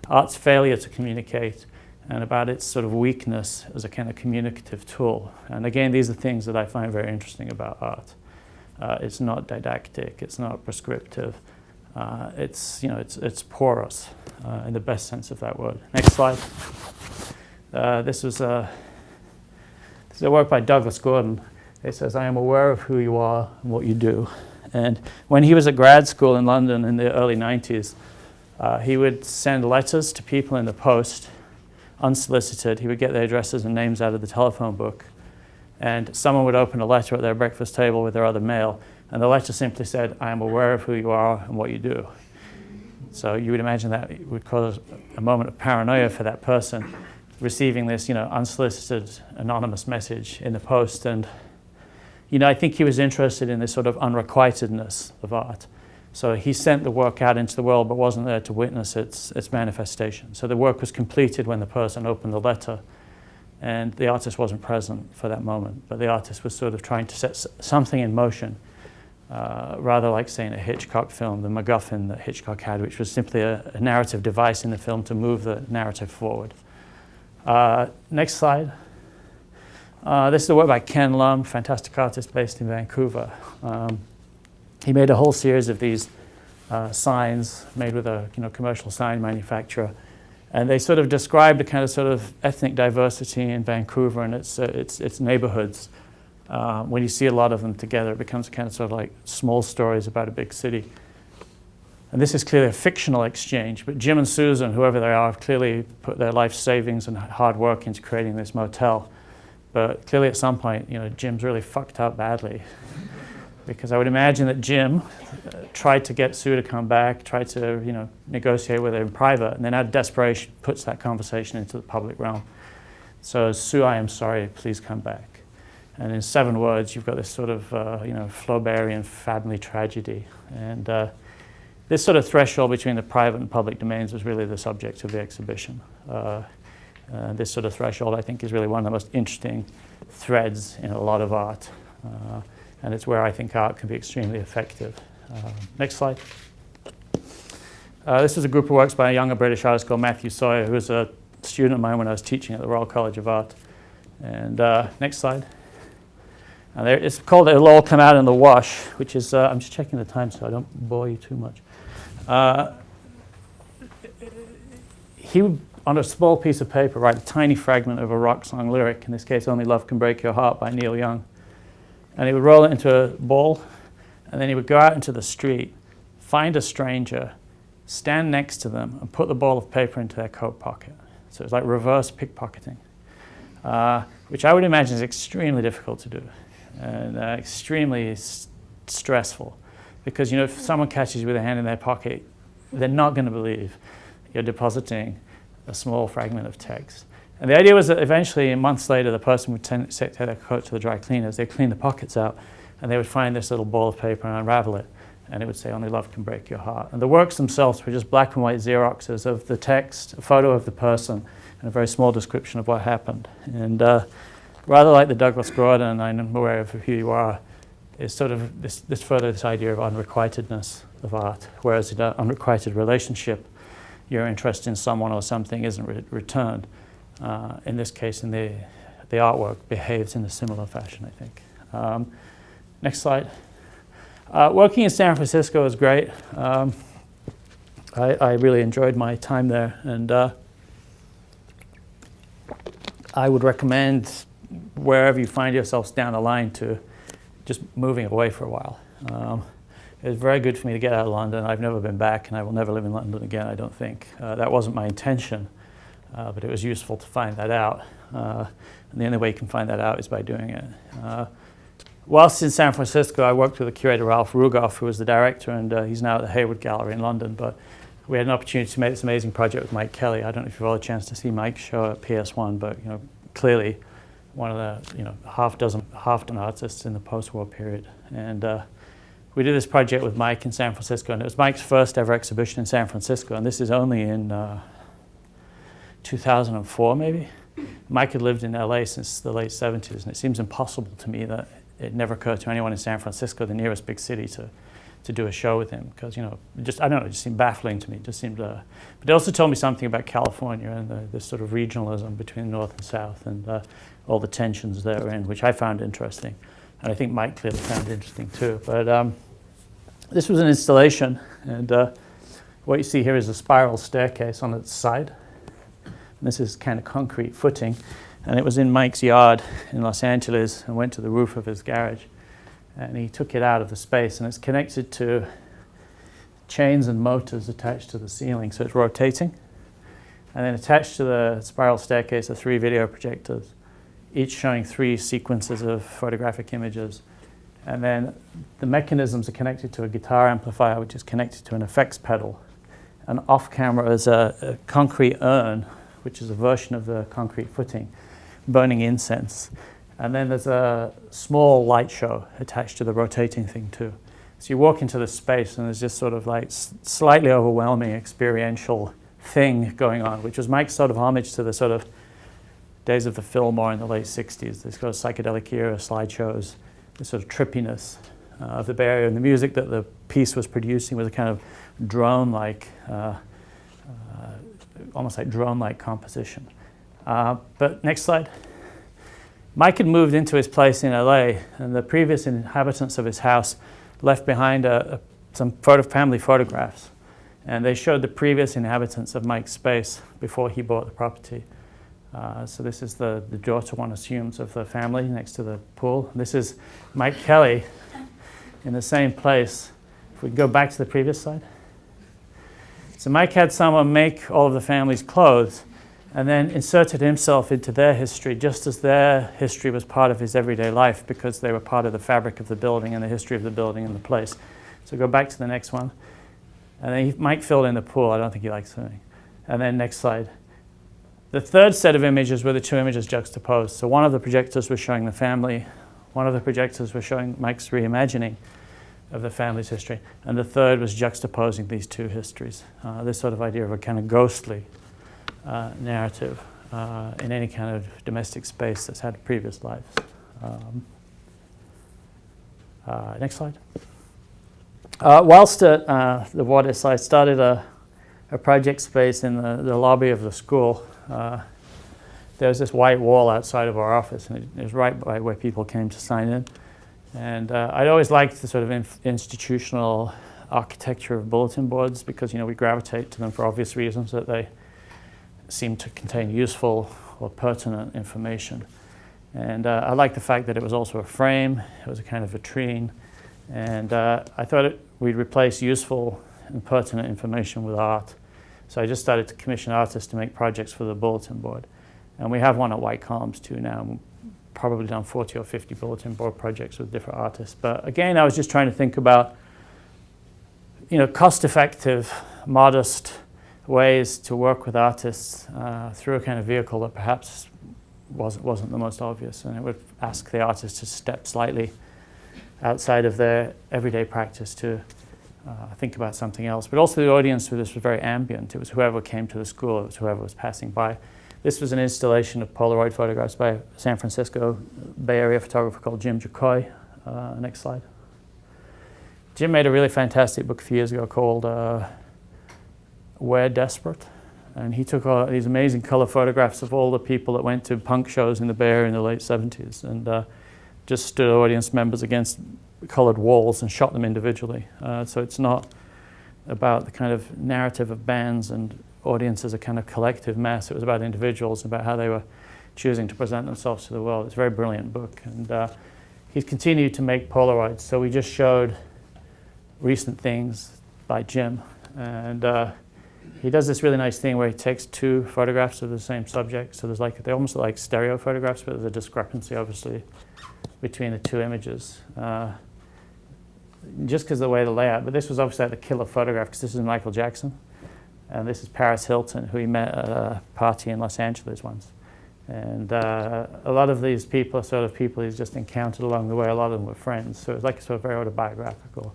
art's failure to communicate and about its sort of weakness as a kind of communicative tool. And again, these are things that I find very interesting about art. It's not didactic, it's not prescriptive. It's porous in the best sense of that word. Next slide. This is a work by Douglas Gordon. It says, I am aware of who you are and what you do. And when he was at grad school in London in the early 90s, he would send letters to people in the post, unsolicited. He would get their addresses and names out of the telephone book. And someone would open a letter at their breakfast table with their other mail, and the letter simply said, I am aware of who you are and what you do. So you would imagine that it would cause a moment of paranoia for that person receiving this, unsolicited, anonymous message in the post. And, I think he was interested in this sort of unrequitedness of art. So he sent the work out into the world, but wasn't there to witness its manifestation. So the work was completed when the person opened the letter, and the artist wasn't present for that moment. But the artist was sort of trying to set something in motion rather like, say, in a Hitchcock film, the MacGuffin that Hitchcock had, which was simply a narrative device in the film to move the narrative forward. Next slide. This is a work by Ken Lum, fantastic artist based in Vancouver. He made a whole series of these signs made with a commercial sign manufacturer, and they sort of describe the kind of sort of ethnic diversity in Vancouver and its neighborhoods. When you see a lot of them together, it becomes kind of sort of like small stories about a big city. And this is clearly a fictional exchange, but Jim and Susan, whoever they are, have clearly put their life savings and hard work into creating this motel. But clearly at some point, Jim's really fucked up badly. Because I would imagine that Jim tried to get Sue to come back, tried to negotiate with her in private, and then out of desperation puts that conversation into the public realm. So, Sue, I am sorry, please come back. And in 7 words, you've got this sort of Flauberian family tragedy. And this sort of threshold between the private and public domains was really the subject of the exhibition. This sort of threshold, I think, is really one of the most interesting threads in a lot of art. And it's where I think art can be extremely effective. Next slide. This is a group of works by a younger British artist called Matthew Sawyer, who was a student of mine when I was teaching at the Royal College of Art. And next slide. And it's called It'll All Come Out in the Wash, which is, I'm just checking the time so I don't bore you too much. He would, on a small piece of paper, write a tiny fragment of a rock song lyric, in this case, Only Love Can Break Your Heart by Neil Young. And he would roll it into a ball, and then he would go out into the street, find a stranger, stand next to them, and put the ball of paper into their coat pocket. So it's like reverse pickpocketing, which I would imagine is extremely difficult to do and extremely stressful. Because if someone catches you with a hand in their pocket, they're not going to believe you're depositing a small fragment of text. And the idea was that eventually, months later, the person would take their coat to the dry cleaners. They'd clean the pockets out, and they would find this little ball of paper and unravel it. And it would say, Only Love Can Break Your Heart. And the works themselves were just black and white Xeroxes of the text, a photo of the person, and a very small description of what happened. And rather like the Douglas Gordon, I'm aware of who you are, is sort of this idea of unrequitedness of art. Whereas in an unrequited relationship, your interest in someone or something isn't returned. In this case, the artwork behaves in a similar fashion, I think. Next slide. Working in San Francisco was great. I really enjoyed my time there, and I would recommend wherever you find yourselves down the line to just moving away for a while. It was very good for me to get out of London. I've never been back, and I will never live in London again, I don't think. That wasn't my intention. But it was useful to find that out. And the only way you can find that out is by doing it. Whilst in San Francisco, I worked with the curator Ralph Rugoff, who was the director, and he's now at the Hayward Gallery in London. But we had an opportunity to make this amazing project with Mike Kelly. I don't know if you've all had a chance to see Mike's show at PS1, but clearly one of the half dozen artists in the post-war period. And we did this project with Mike in San Francisco, and it was Mike's first ever exhibition in San Francisco, and this is only in 2004 maybe. Mike had lived in LA since the late 70s, and it seems impossible to me that it never occurred to anyone in San Francisco, the nearest big city, to do a show with him, because I don't know, it just seemed baffling to me. It just seemed, but it also told me something about California and this sort of regionalism between North and South, and all the tensions therein, which I found interesting, and I think Mike clearly found interesting too. But this was an installation, and what you see here is a spiral staircase on its side. And this is kind of concrete footing, and it was in Mike's yard in Los Angeles, and went to the roof of his garage, and he took it out of the space, and it's connected to chains and motors attached to the ceiling, so it's rotating. And then attached to the spiral staircase are 3 video projectors, each showing 3 sequences of photographic images. And then the mechanisms are connected to a guitar amplifier, which is connected to an effects pedal. And off camera is a concrete urn, which is a version of the concrete footing, burning incense. And then there's a small light show attached to the rotating thing too. So you walk into this space, and there's just sort of like slightly overwhelming experiential thing going on, which was Mike's sort of homage to the sort of days of the Fillmore in the late 60s. This sort of psychedelic era slideshows, this sort of trippiness. of the Bay Area, and the music that the piece was producing was a kind of drone-like, almost like drone-like composition. But next slide. Mike had moved into his place in LA, and the previous inhabitants of his house left behind some family photographs. And they showed the previous inhabitants of Mike's space before he bought the property. So this is the daughter, one assumes, of the family next to the pool. This is Mike Kelly in the same place. If we go back to the previous slide. So Mike had someone make all of the family's clothes and then inserted himself into their history just as their history was part of his everyday life, because they were part of the fabric of the building and the history of the building and the place. So go back to the next one. And then Mike filled in the pool. I don't think he likes swimming. And then next slide. The third set of images were the two images juxtaposed. So one of the projectors was showing the family. One of the projectors was showing Mike's reimagining of the family's history. And the third was juxtaposing these two histories. This sort of idea of a kind of ghostly narrative in any kind of domestic space that's had previous lives. Next slide. Whilst at the Wattis, I started a project space in the lobby of the school. There was this white wall outside of our office, and it was right by where people came to sign in. And I'd always liked the sort of institutional architecture of bulletin boards, because we gravitate to them for obvious reasons, that they seem to contain useful or pertinent information. And I liked the fact that it was also a frame. It was a kind of vitrine. And I thought we'd replace useful and pertinent information with art. So I just started to commission artists to make projects for the bulletin board. And we have one at White Columns too now. We've probably done 40 or 50 bulletin board projects with different artists. But again, I was just trying to think about cost-effective, modest ways to work with artists through a kind of vehicle that perhaps wasn't the most obvious. And it would ask the artist to step slightly outside of their everyday practice to think about something else. But also the audience for this was very ambient. It was whoever came to the school. It was whoever was passing by. This was an installation of Polaroid photographs by a San Francisco Bay Area photographer called Jim Jacoy. Next slide. Jim made a really fantastic book a few years ago called We're Desperate. And he took all these amazing color photographs of all the people that went to punk shows in the Bay Area in the late 70s and just stood audience members against colored walls and shot them individually. So it's not about the kind of narrative of bands and audience as a kind of collective mass. It was about individuals, about how they were choosing to present themselves to the world. It's a very brilliant book. And he's continued to make Polaroids. So we just showed recent things by Jim. And he does this really nice thing where he takes two photographs of the same subject. So they almost look like stereo photographs, but there's a discrepancy, obviously, between the two images. Just because of the way the layout. But this was obviously like the killer photograph, because this is Michael Jackson. And this is Paris Hilton, who he met at a party in Los Angeles once. And a lot of these people are sort of people he's just encountered along the way. A lot of them were friends. So it was like a sort of very autobiographical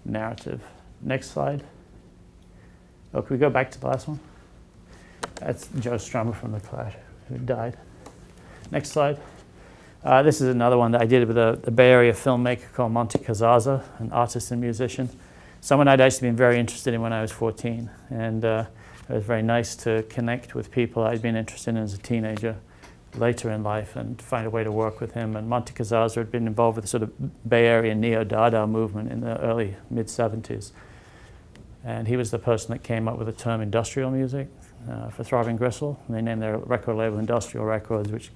narrative. Next slide. Oh, can we go back to the last one? That's Joe Strummer from The Clash, who died. Next slide. This is another one that I did with a Bay Area filmmaker called Monty Kazaza, an artist and musician. Someone I'd actually been very interested in when I was 14. And it was very nice to connect with people I'd been interested in as a teenager later in life and find a way to work with him. And Monty Kazaza had been involved with the sort of Bay Area neo-Dada movement in the early, mid-70s. And he was the person that came up with the term industrial music for Throbbing Gristle. And they named their record label Industrial Records, which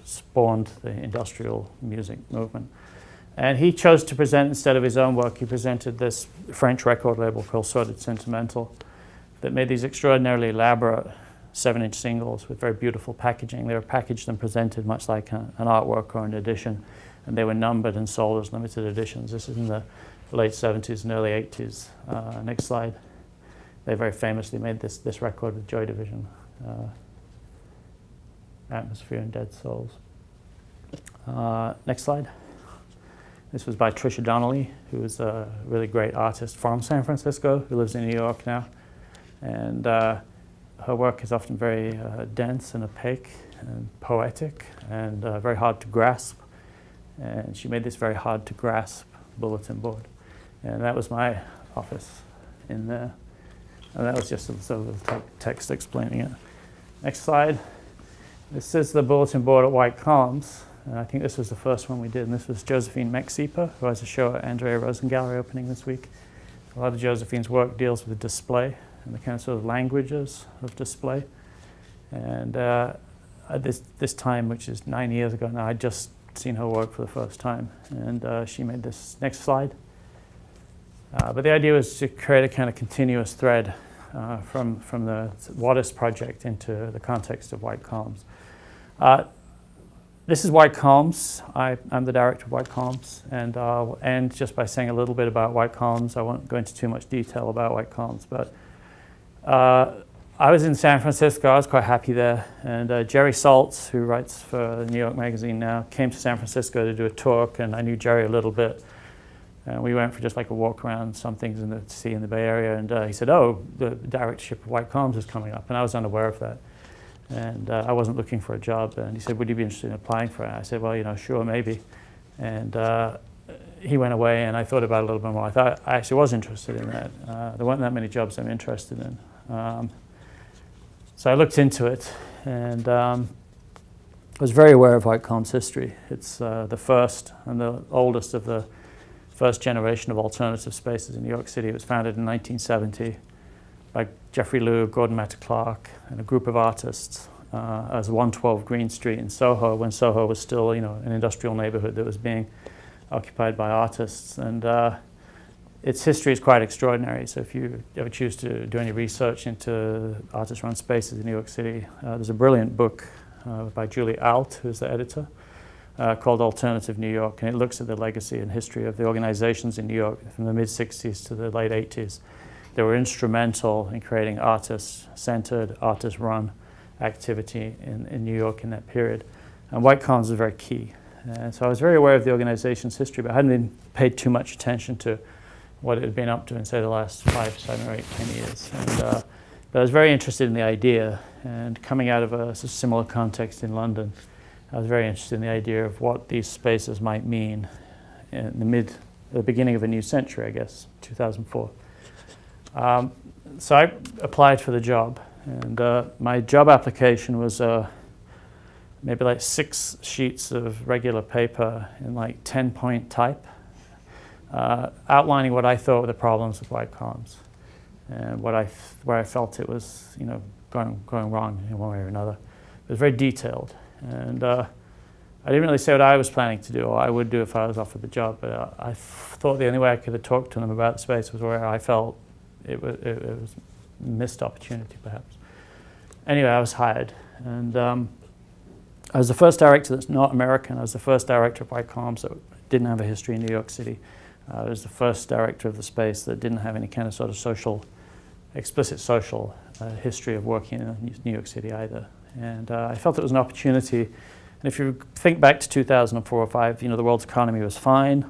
spawned the industrial music movement. And he chose to present, instead of his own work, he presented this French record label called Sordid Sentimental that made these extraordinarily elaborate 7-inch singles with very beautiful packaging. They were packaged and presented much like an artwork or an edition, and they were numbered and sold as limited editions. This is in the late 70s and early 80s. Next slide. They very famously made this record with Joy Division, Atmosphere and Dead Souls. Next slide. This was by Tricia Donnelly, who is a really great artist from San Francisco, who lives in New York now. And her work is often very dense and opaque and poetic and very hard to grasp. And she made this very hard to grasp bulletin board. And that was my office in there. And that was just a sort of text explaining it. Next slide. This is the bulletin board at White Columns. And I think this was the first one we did. And this was Josephine Mexepa, who has a show at Andrea Rosen Gallery opening this week. A lot of Josephine's work deals with display and the kind of sort of languages of display. And at this time, which is 9 years ago now, I'd just seen her work for the first time. And she made this next slide. But the idea was to create a kind of continuous thread from the Wattis project into the context of White Columns. This is White Columns. I'm the director of White Columns, and I'll end just by saying a little bit about White Columns. I won't go into too much detail about White Columns, but I was in San Francisco. I was quite happy there, and Jerry Saltz, who writes for New York Magazine now, came to San Francisco to do a talk, and I knew Jerry a little bit. And we went for just like a walk around some things to see in the Bay Area, and he said, "Oh, the directorship of White Columns is coming up," and I was unaware of that. And I wasn't looking for a job, and he said, "Would you be interested in applying for it?" I said, "Well, sure, maybe." And he went away, and I thought about it a little bit more. I thought I actually was interested in that. There weren't that many jobs I'm interested in. So I looked into it, and I was very aware of White Columns history. It's the first and the oldest of the first generation of alternative spaces in New York City. It was founded in 1970 by Jeffrey Lew, Gordon Meta Clark, and a group of artists as 112 Green Street in Soho, when Soho was still, an industrial neighborhood that was being occupied by artists. And its history is quite extraordinary. So if you ever choose to do any research into artist-run spaces in New York City, there's a brilliant book by Julie Alt, who's the editor, called Alternative New York, and it looks at the legacy and history of the organizations in New York from the mid-60s to the late 80s. They were instrumental in creating artist-centered, artist-run activity in New York in that period. And White Columns is very key. And so I was very aware of the organization's history, but I hadn't been paid too much attention to what it had been up to in, say, the last 5, 7, or 8, 10 years. And, but I was very interested in the idea, and coming out of a similar context in London, I was very interested in the idea of what these spaces might mean in the beginning of a new century, I guess, 2004. So I applied for the job, and my job application was maybe like 6 sheets of regular paper in like 10-point type, outlining what I thought were the problems with White Columns and where I felt it was, going wrong in one way or another. It was very detailed. And I didn't really say what I was planning to do or I would do if I was offered the job, but I thought the only way I could have talked to them about the space was where I felt it was a missed opportunity, perhaps. Anyway, I was hired, and I was the first director that's not American. I was the first director of White Columns that didn't have a history in New York City. I was the first director of the space that didn't have any kind of sort of explicit social history of working in New York City either. And I felt it was an opportunity. And if you think back to 2004 or 5, the world's economy was fine.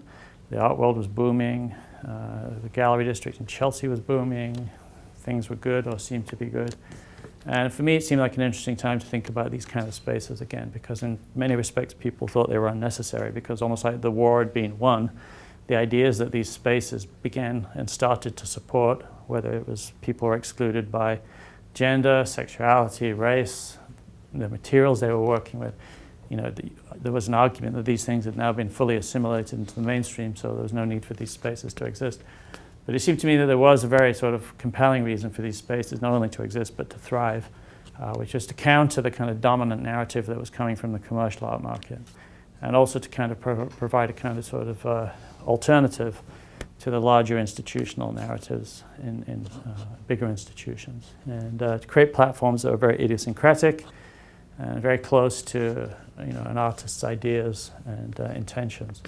The art world was booming. The gallery district in Chelsea was booming. Things were good or seemed to be good. And for me, it seemed like an interesting time to think about these kind of spaces again, because in many respects, people thought they were unnecessary, because almost like the war had been won, the ideas that these spaces began and started to support, whether it was people were excluded by gender, sexuality, race, the materials they were working with, there was an argument that these things had now been fully assimilated into the mainstream, so there was no need for these spaces to exist. But it seemed to me that there was a very sort of compelling reason for these spaces not only to exist but to thrive, which was to counter the kind of dominant narrative that was coming from the commercial art market, and also to kind of provide a kind of sort of alternative to the larger institutional narratives in bigger institutions, and to create platforms that are very idiosyncratic and very close to an artist's ideas and intentions.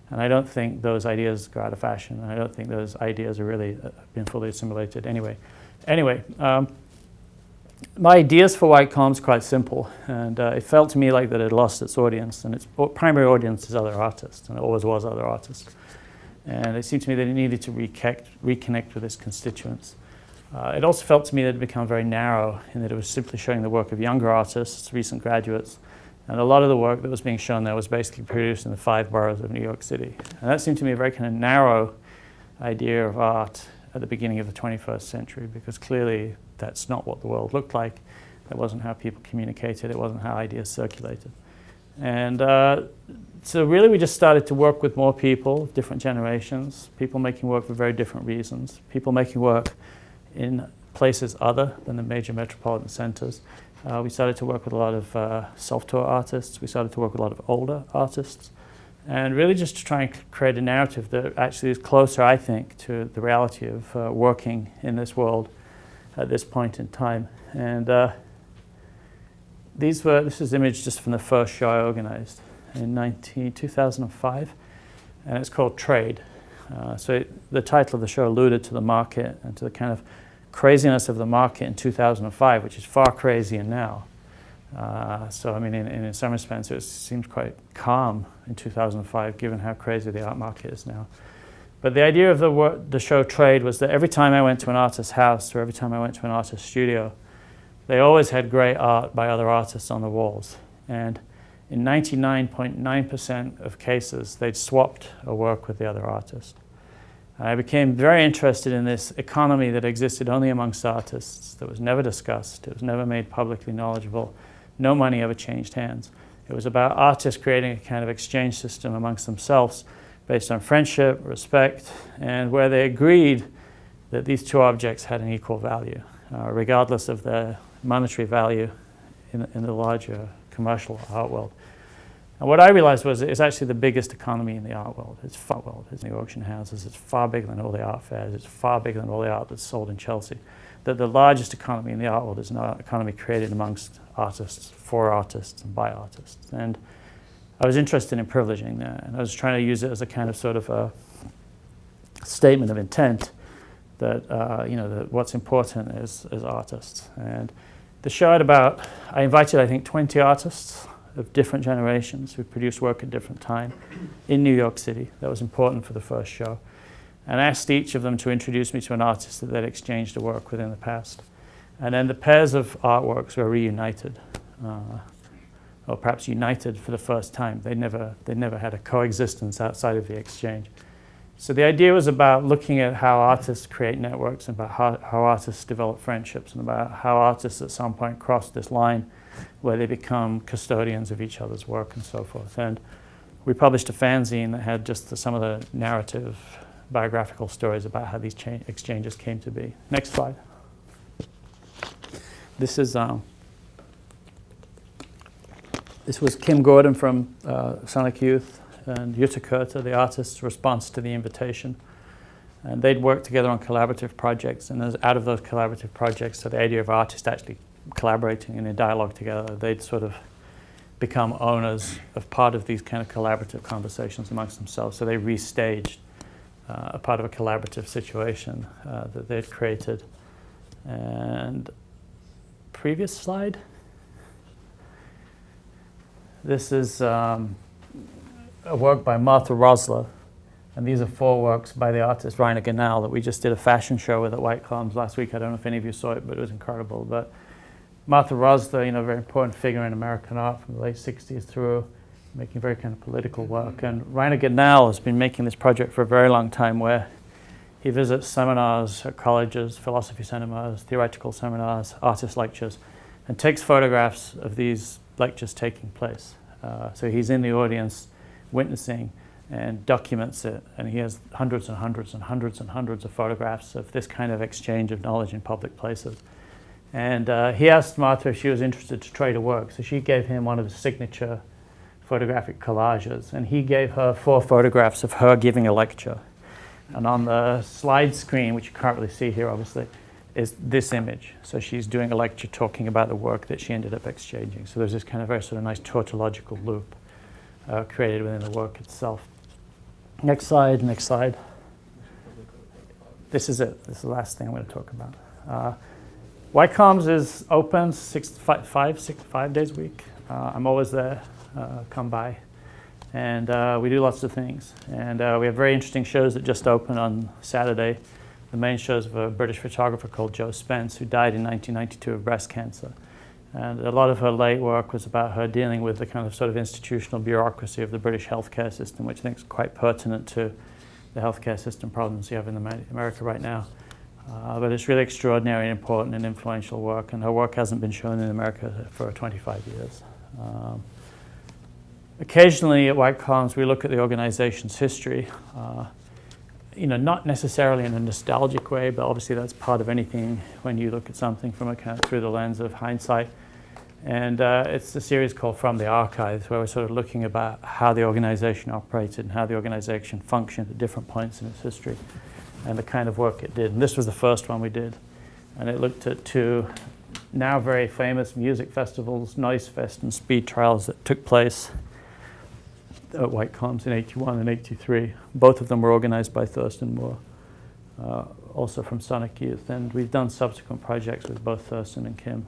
And I don't think those ideas go out of fashion. I don't think those ideas are really been fully assimilated anyway. Anyway, my ideas for White Columns are quite simple, and it felt to me like that it had lost its audience, and its primary audience is other artists, and it always was other artists. And it seemed to me that it needed to reconnect with its constituents. It also felt to me that it had become very narrow in that it was simply showing the work of younger artists, recent graduates, And a lot of the work that was being shown there was basically produced in the 5 boroughs of New York City. And that seemed to me a very kind of narrow idea of art at the beginning of the 21st century, because clearly that's not what the world looked like. That wasn't how people communicated. It wasn't how ideas circulated. And so really we just started to work with more people, different generations, people making work for very different reasons, people making work in places other than the major metropolitan centers. We started to work with a lot of self-taught artists. We started to work with a lot of older artists. And really just to try and create a narrative that actually is closer, I think, to the reality of working in this world at this point in time. And this is an image just from the first show I organized in 2005, and it's called Trade. The title of the show alluded to the market and to the kind of craziness of the market in 2005, which is far crazier now. So I mean, in some respects, it seems quite calm in 2005, given how crazy the art market is now. But the idea of the show Trade was that every time I went to an artist's house or every time I went to an artist's studio, they always had great art by other artists on the walls. And in 99.9% of cases, they'd swapped a work with the other artist. And I became very interested in this economy that existed only amongst artists, that was never discussed, it was never made publicly knowledgeable, no money ever changed hands. It was about artists creating a kind of exchange system amongst themselves based on friendship, respect, and where they agreed that these two objects had an equal value, regardless of their monetary value in the larger commercial art world. And what I realized was it's actually the biggest economy in the art world. It's in the auction houses. It's far bigger than all the art fairs. It's far bigger than all the art that's sold in Chelsea. That the largest economy in the art world is an economy created amongst artists, for artists, and by artists. And I was interested in privileging that, and I was trying to use it as a kind of sort of a statement of intent that that what's important is artists. And the show had I invited I think 20 artists of different generations who produced work at different time in New York City. That was important for the first show. And I asked each of them to introduce me to an artist that they'd exchanged a work with in the past. And then the pairs of artworks were reunited, or perhaps united for the first time. They never had a coexistence outside of the exchange. So the idea was about looking at how artists create networks and about how artists develop friendships and about how artists at some point cross this line where they become custodians of each other's work and so forth. And we published a fanzine that had just some of the narrative biographical stories about how these exchanges came to be. Next slide. This was Kim Gordon from Sonic Youth and Jutta Kurta, the artist's response to the invitation. And they'd worked together on collaborative projects, and out of those collaborative projects, so the idea of artists actually collaborating in a dialogue together, they'd sort of become owners of part of these kind of collaborative conversations amongst themselves. So they restaged a part of a collaborative situation that they'd created. And previous slide. This is a work by Martha Rosler, and these are 4 works by the artist Rainer Ganal that we just did a fashion show with at White Columns last week. I don't know if any of you saw it, but it was incredible. But Martha Rosler, a very important figure in American art from the late 60s through, making very kind of political work. And Rainer Ganal has been making this project for a very long time, where he visits seminars at colleges, philosophy seminars, theoretical seminars, artist lectures, and takes photographs of these lectures taking place. So he's in the audience witnessing and documents it, and he has hundreds and hundreds and hundreds and hundreds of photographs of this kind of exchange of knowledge in public places. And he asked Martha if she was interested to trade a work, so she gave him one of his signature photographic collages, and he gave her 4 photographs of her giving a lecture. And on the slide screen, which you can't really see here obviously, is this image. So she's doing a lecture talking about the work that she ended up exchanging. So there's this kind of very sort of nice tautological loop created within the work itself. Next slide, next slide. This is it. This is the last thing I'm going to talk about. YCOMS is open 5 days a week. I'm always there. Come by. And we do lots of things. And we have very interesting shows that just opened on Saturday. The main shows of a British photographer called Joe Spence, who died in 1992 of breast cancer. And a lot of her late work was about her dealing with the kind of sort of institutional bureaucracy of the British healthcare system, which I think is quite pertinent to the healthcare system problems you have in America right now. But it's really extraordinary and important and influential work, and her work hasn't been shown in America for 25 years. Occasionally at White Columns we look at the organization's history, not necessarily in a nostalgic way, but obviously that's part of anything when you look at something from a kind of through the lens of hindsight. And it's a series called From the Archives, where we're sort of looking about how the organization operated and how the organization functioned at different points in its history and the kind of work it did. And this was the first one we did. And it looked at two now very famous music festivals, Noise Fest and Speed Trials, that took place at White Columns in 81 and 83. Both of them were organized by Thurston Moore, also from Sonic Youth. And we've done subsequent projects with both Thurston and Kim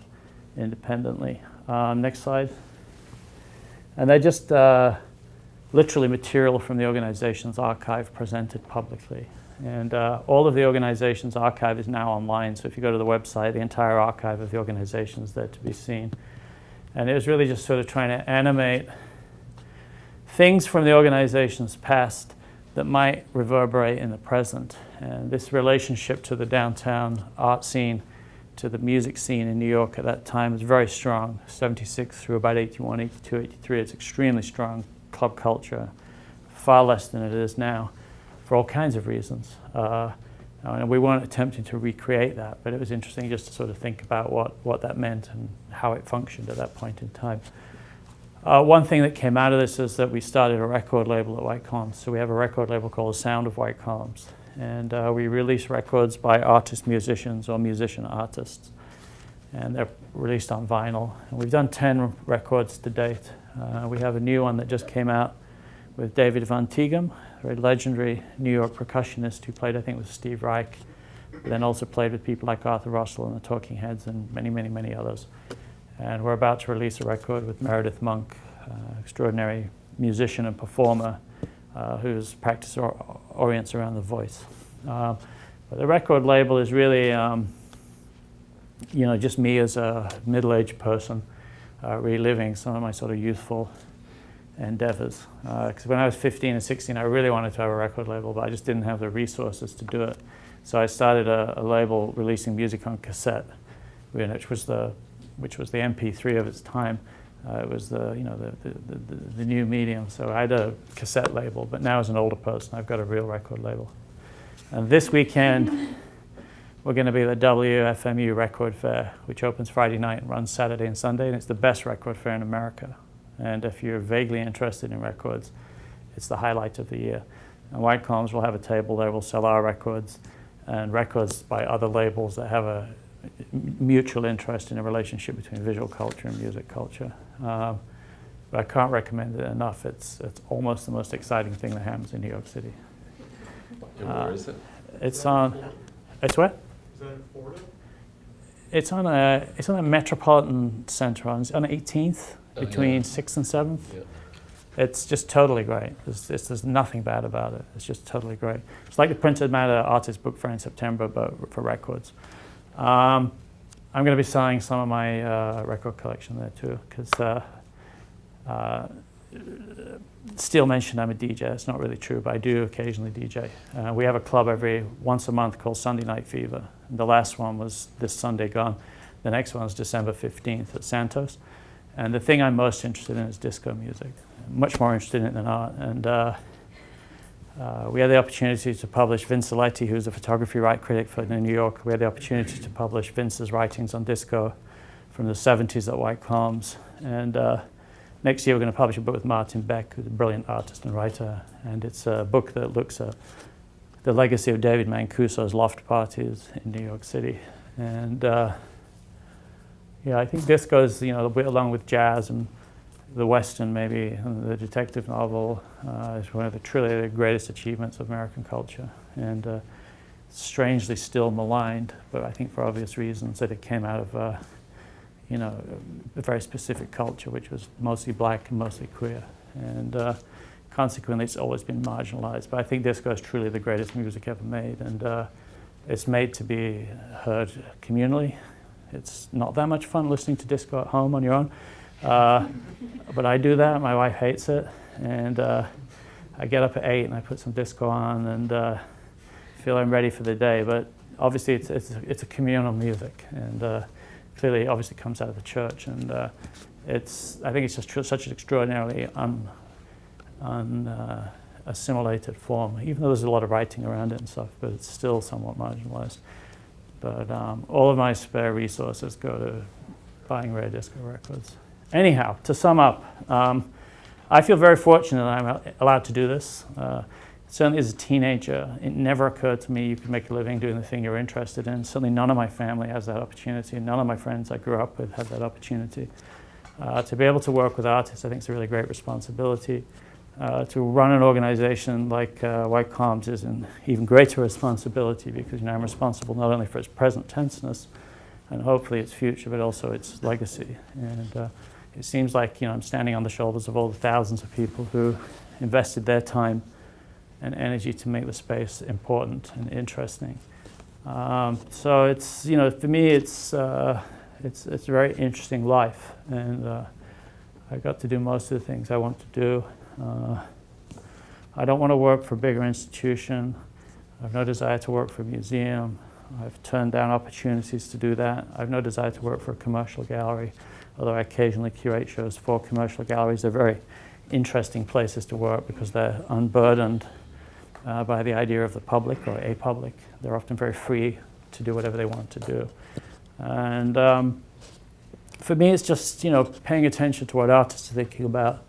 independently. Next slide. And they're just literally material from the organization's archive presented publicly. And all of the organization's archive is now online. So if you go to the website, the entire archive of the organization is there to be seen. And it was really just sort of trying to animate things from the organization's past that might reverberate in the present. And this relationship to the downtown art scene, to the music scene in New York at that time is very strong. 76 through about 81, 82, 83, it's extremely strong club culture, far less than it is now, for all kinds of reasons. And we weren't attempting to recreate that, but it was interesting just to sort of think about what that meant and how it functioned at that point in time. One thing that came out of this is that we started a record label at White Columns. So we have a record label called The Sound of White Columns. And we release records by artist musicians or musician artists. And they're released on vinyl. And we've done 10 records to date. We have a new one that just came out with David Van Tighem, a very legendary New York percussionist who played, I think, with Steve Reich, but then also played with people like Arthur Russell and the Talking Heads and many, many, many others. And we're about to release a record with Meredith Monk, extraordinary musician and performer whose practice orients around the voice. But the record label is really, just me as a middle-aged person reliving some of my sort of youthful endeavors. Because when I was 15 and 16, I really wanted to have a record label, but I just didn't have the resources to do it. So I started a label releasing music on cassette, which was the MP3 of its time. It was the new medium. So I had a cassette label, but now as an older person, I've got a real record label. And this weekend, we're going to be at the WFMU Record Fair, which opens Friday night and runs Saturday and Sunday, and it's the best record fair in America. And if you're vaguely interested in records, it's the highlight of the year. And White Columns will have a table there. We'll sell our records and records by other labels that have a mutual interest in a relationship between visual culture and music culture. But I can't recommend it enough. It's almost the most exciting thing that happens in New York City. And where is it? It's on. It's where? Is that in Florida? It's on a metropolitan center on 18th between 6th and 7th. Yeah. It's just totally great. There's nothing bad about it. It's just totally great. It's like the Printed Matter Artist Book Fair in September, but for records. I'm going to be selling some of my record collection there too, because Steele mentioned I'm a DJ. It's not really true, but I do occasionally DJ. We have a club once a month called Sunday Night Fever. And the last one was this Sunday gone. The next one is December 15th at Santos. And the thing I'm most interested in is disco music. I'm much more interested in it than art. And we had the opportunity to publish Vince Aletti, who's a photography critic for New York. We had the opportunity to publish Vince's writings on disco from the 70s at White Columns. And next year we're going to publish a book with Martin Beck, who's a brilliant artist and writer. And it's a book that looks at the legacy of David Mancuso's loft parties in New York City. And I think disco is, along with jazz and the Western maybe, and the detective novel, is one of the greatest achievements of American culture. And strangely still maligned, but I think for obvious reasons that it came out of a very specific culture, which was mostly black and mostly queer. And consequently, it's always been marginalized. But I think disco is truly the greatest music ever made. And it's made to be heard communally. It's not that much fun listening to disco at home on your own. But I do that. My wife hates it. And I get up at 8 and I put some disco on and feel I'm ready for the day. But obviously it's a communal music. And clearly, obviously comes out of the church. And I think it's just such an extraordinarily assimilated form, even though there's a lot of writing around it and stuff, but it's still somewhat marginalized. But all of my spare resources go to buying rare disco records. Anyhow, to sum up, I feel very fortunate that I'm allowed to do this. Certainly as a teenager, it never occurred to me you could make a living doing the thing you're interested in. Certainly none of my family has that opportunity, and none of my friends I grew up with had that opportunity. To be able to work with artists, I think is a really great responsibility. To run an organization like White Calms is an even greater responsibility because I'm responsible not only for its present tenseness and hopefully its future, but also its legacy. And it seems like I'm standing on the shoulders of all the thousands of people who invested their time and energy to make the space important and interesting. So it's for me it's a very interesting life, and I got to do most of the things I want to do. I don't want to work for a bigger institution. I have no desire to work for a museum. I've turned down opportunities to do that. I have no desire to work for a commercial gallery, although I occasionally curate shows for commercial galleries. They're very interesting places to work because they're unburdened by the idea of the public or a public. They're often very free to do whatever they want to do. And for me, it's just paying attention to what artists are thinking about.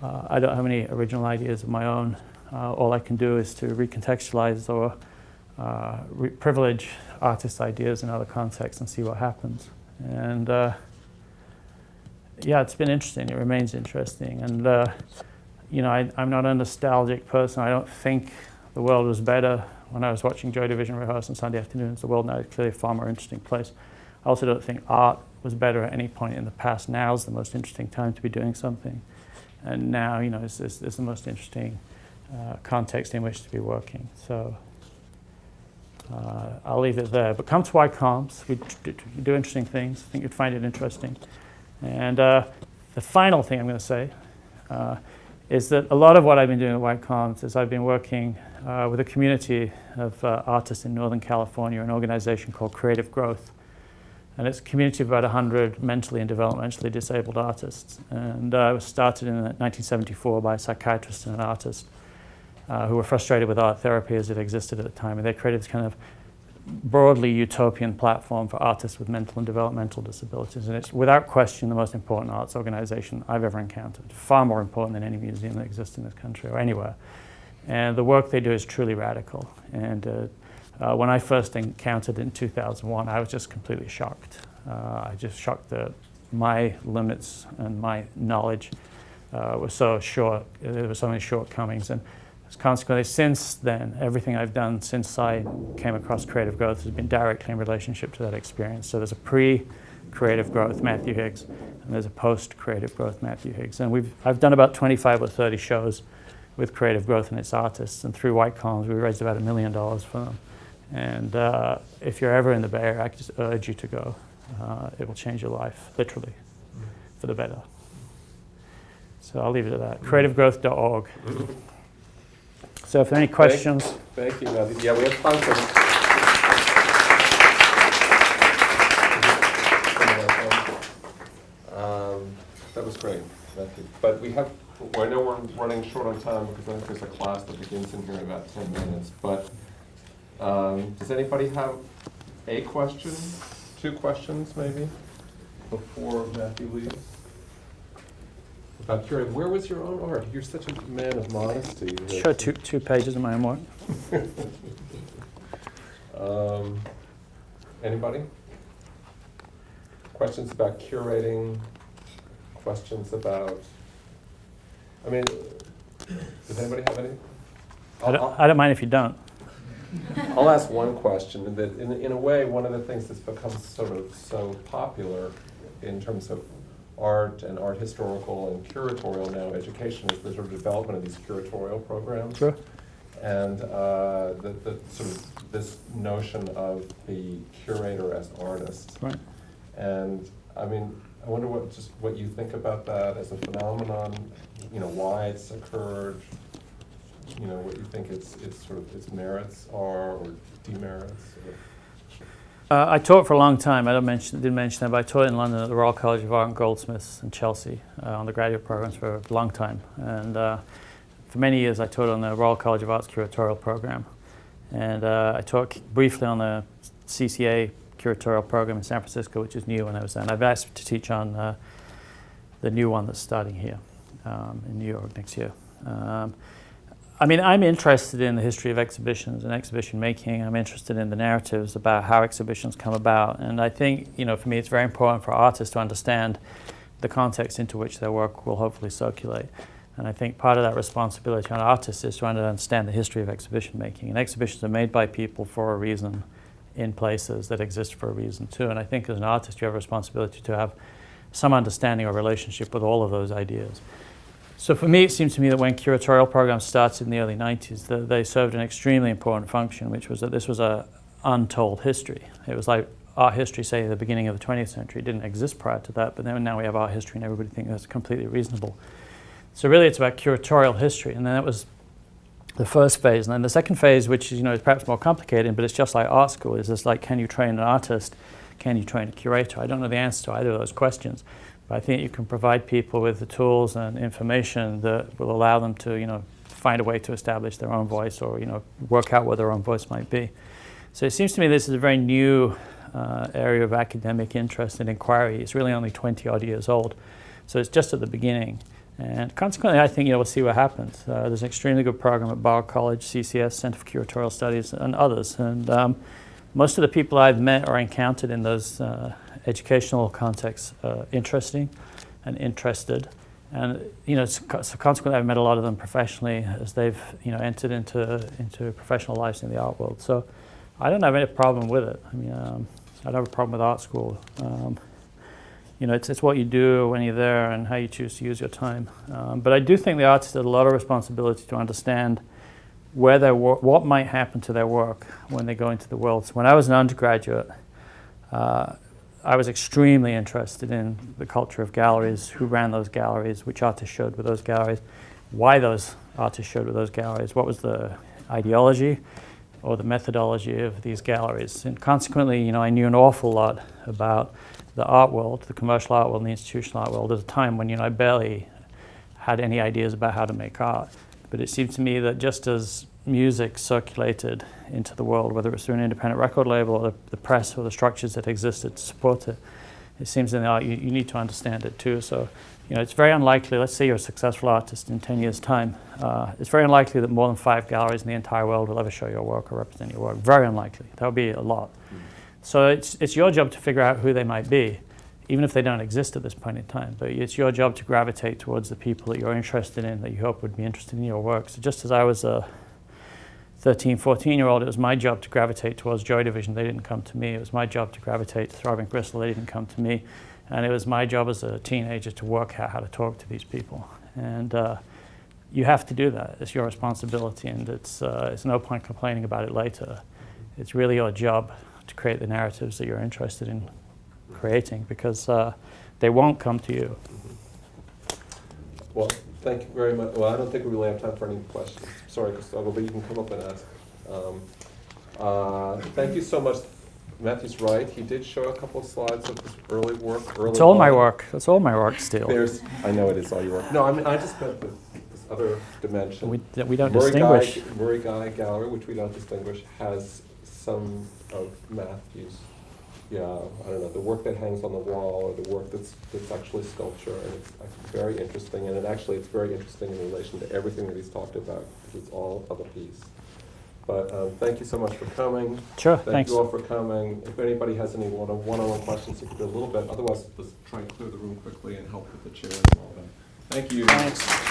I don't have any original ideas of my own. All I can do is to recontextualize or privilege artists' ideas in other contexts and see what happens. And it's been interesting. It remains interesting. And I'm not a nostalgic person. I don't think the world was better when I was watching Joy Division rehearse on Sunday afternoons. The world now is clearly a far more interesting place. I also don't think art was better at any point in the past. Now is the most interesting time to be doing something. And now, is the most interesting context in which to be working. So I'll leave it there. But come to White Calms. We do interesting things. I think you'd find it interesting. And the final thing I'm going to say is that a lot of what I've been doing at White Calms is I've been working with a community of artists in Northern California, an organization called Creative Growth. And it's a community of about 100 mentally and developmentally disabled artists. And it was started in 1974 by a psychiatrist and an artist who were frustrated with art therapy as it existed at the time. And they created this kind of broadly utopian platform for artists with mental and developmental disabilities. And it's without question the most important arts organization I've ever encountered, far more important than any museum that exists in this country or anywhere. And the work they do is truly radical. And when I first encountered it in 2001, I was just completely shocked. I just shocked that my limits and my knowledge were so short. There were so many shortcomings. And as consequently, since then, everything I've done since I came across Creative Growth has been directly in relationship to that experience. So there's a pre-Creative Growth Matthew Higgs, and there's a post-Creative Growth Matthew Higgs. And I've done about 25 or 30 shows with Creative Growth and its artists. And through White Calms, we raised about $1 million for them. And if you're ever in the Bay Area, I just urge you to go. It will change your life, literally, for the better. So I'll leave it at that. CreativeGrowth.org. So if there are any questions. Thank you, Matthew. Yeah, we have time for that was great, Matthew. But I know we're running short on time because I think there's a class that begins in here in about 10 minutes. But does anybody have a question, 2 questions maybe, before Matthew leaves? About curating, where was your own art? You're such a man of modesty. Sure, two pages of my own work. Anybody? Questions about curating? Questions about, does anybody have any? I don't mind if you don't. I'll ask one question. That in a way, one of the things that's become sort of so popular in terms of art and art historical and curatorial now education is the sort of development of these curatorial programs. Sure. And the sort of this notion of the curator as artist. Right. And I mean, I wonder what you think about that as a phenomenon, why it's occurred, what you think its merits are or demerits. I taught for a long time. I didn't mention that, but I taught in London at the Royal College of Art and Goldsmiths in Chelsea on the graduate programs for a long time. And for many years I taught on the Royal College of Art's curatorial program. And I taught briefly on the CCA curatorial program in San Francisco, which is new when I was there. And I've asked to teach on the new one that's starting here in New York next year. I mean, I'm interested in the history of exhibitions and exhibition making. I'm interested in the narratives about how exhibitions come about. And I think, for me, it's very important for artists to understand the context into which their work will hopefully circulate. And I think part of that responsibility on artists is to understand the history of exhibition making. And exhibitions are made by people for a reason in places that exist for a reason too. And I think as an artist, you have a responsibility to have some understanding or relationship with all of those ideas. So for me, it seems to me that when curatorial programs started in the early 90s, they served an extremely important function, which was that this was an untold history. It was like art history, say, at the beginning of the 20th century. It didn't exist prior to that, but then now we have art history and everybody thinks that's completely reasonable. So really it's about curatorial history, and then that was the first phase. And then the second phase, which is, is perhaps more complicated, but it's just like art school, is just like, can you train an artist? Can you train a curator? I don't know the answer to either of those questions. But I think you can provide people with the tools and information that will allow them to, find a way to establish their own voice or, work out what their own voice might be. So it seems to me this is a very new area of academic interest and inquiry. It's really only 20 odd years old. So it's just at the beginning. And consequently, I think, we'll see what happens. There's an extremely good program at Bullock College, CCS, Center for Curatorial Studies, and others. And most of the people I've met or encountered in those educational contexts interesting and interested, and so consequently I've met a lot of them professionally as they've entered into professional lives in the art world. So I don't have any problem with it. I mean, I don't have a problem with art school. It's what you do when you're there and how you choose to use your time. But I do think the artists have a lot of responsibility to understand where their work, what might happen to their work when they go into the world. So when I was an undergraduate, I was extremely interested in the culture of galleries, who ran those galleries, which artists showed with those galleries, why those artists showed with those galleries, what was the ideology or the methodology of these galleries. And consequently, I knew an awful lot about the art world, the commercial art world, and the institutional art world at a time when, I barely had any ideas about how to make art. But it seemed to me that just as music circulated into the world, whether it was through an independent record label or the press or the structures that existed to support it, it seems in the art you need to understand it too. So, it's very unlikely, let's say you're a successful artist in 10 years' time, it's very unlikely that more than 5 galleries in the entire world will ever show your work or represent your work. Very unlikely. That would be a lot. So it's your job to figure out who they might be, even if they don't exist at this point in time. But it's your job to gravitate towards the people that you're interested in, that you hope would be interested in your work. So just as I was a 13, 14-year-old, it was my job to gravitate towards Joy Division. They didn't come to me. It was my job to gravitate to Throbbing Gristle. They didn't come to me. And it was my job as a teenager to work out how to talk to these people. And you have to do that. It's your responsibility, and it's no point complaining about it later. It's really your job to create the narratives that you're interested in creating, because they won't come to you. Well, thank you very much. Well, I don't think we really have time for any questions. Sorry, Gustavo, but you can come up and ask. Thank you so much. Matthew's right. He did show a couple of slides of his early work. It's all my work. It's all my work still. I know it is all your work. No, I mean, I just meant this other dimension. We don't distinguish. Murray Guy Gallery, which we don't distinguish, has some of Matthew's, I don't know, the work that hangs on the wall or the work that's actually sculpture, and it's very interesting, and it's very interesting in relation to everything that he's talked about, because it's all of a piece. But thank you so much for coming. Sure, thanks. Thank you all for coming. If anybody has any one-on-one questions, you can do a little bit. Otherwise, let's try and clear the room quickly and help with the chairs and all that. Thank you. Thanks.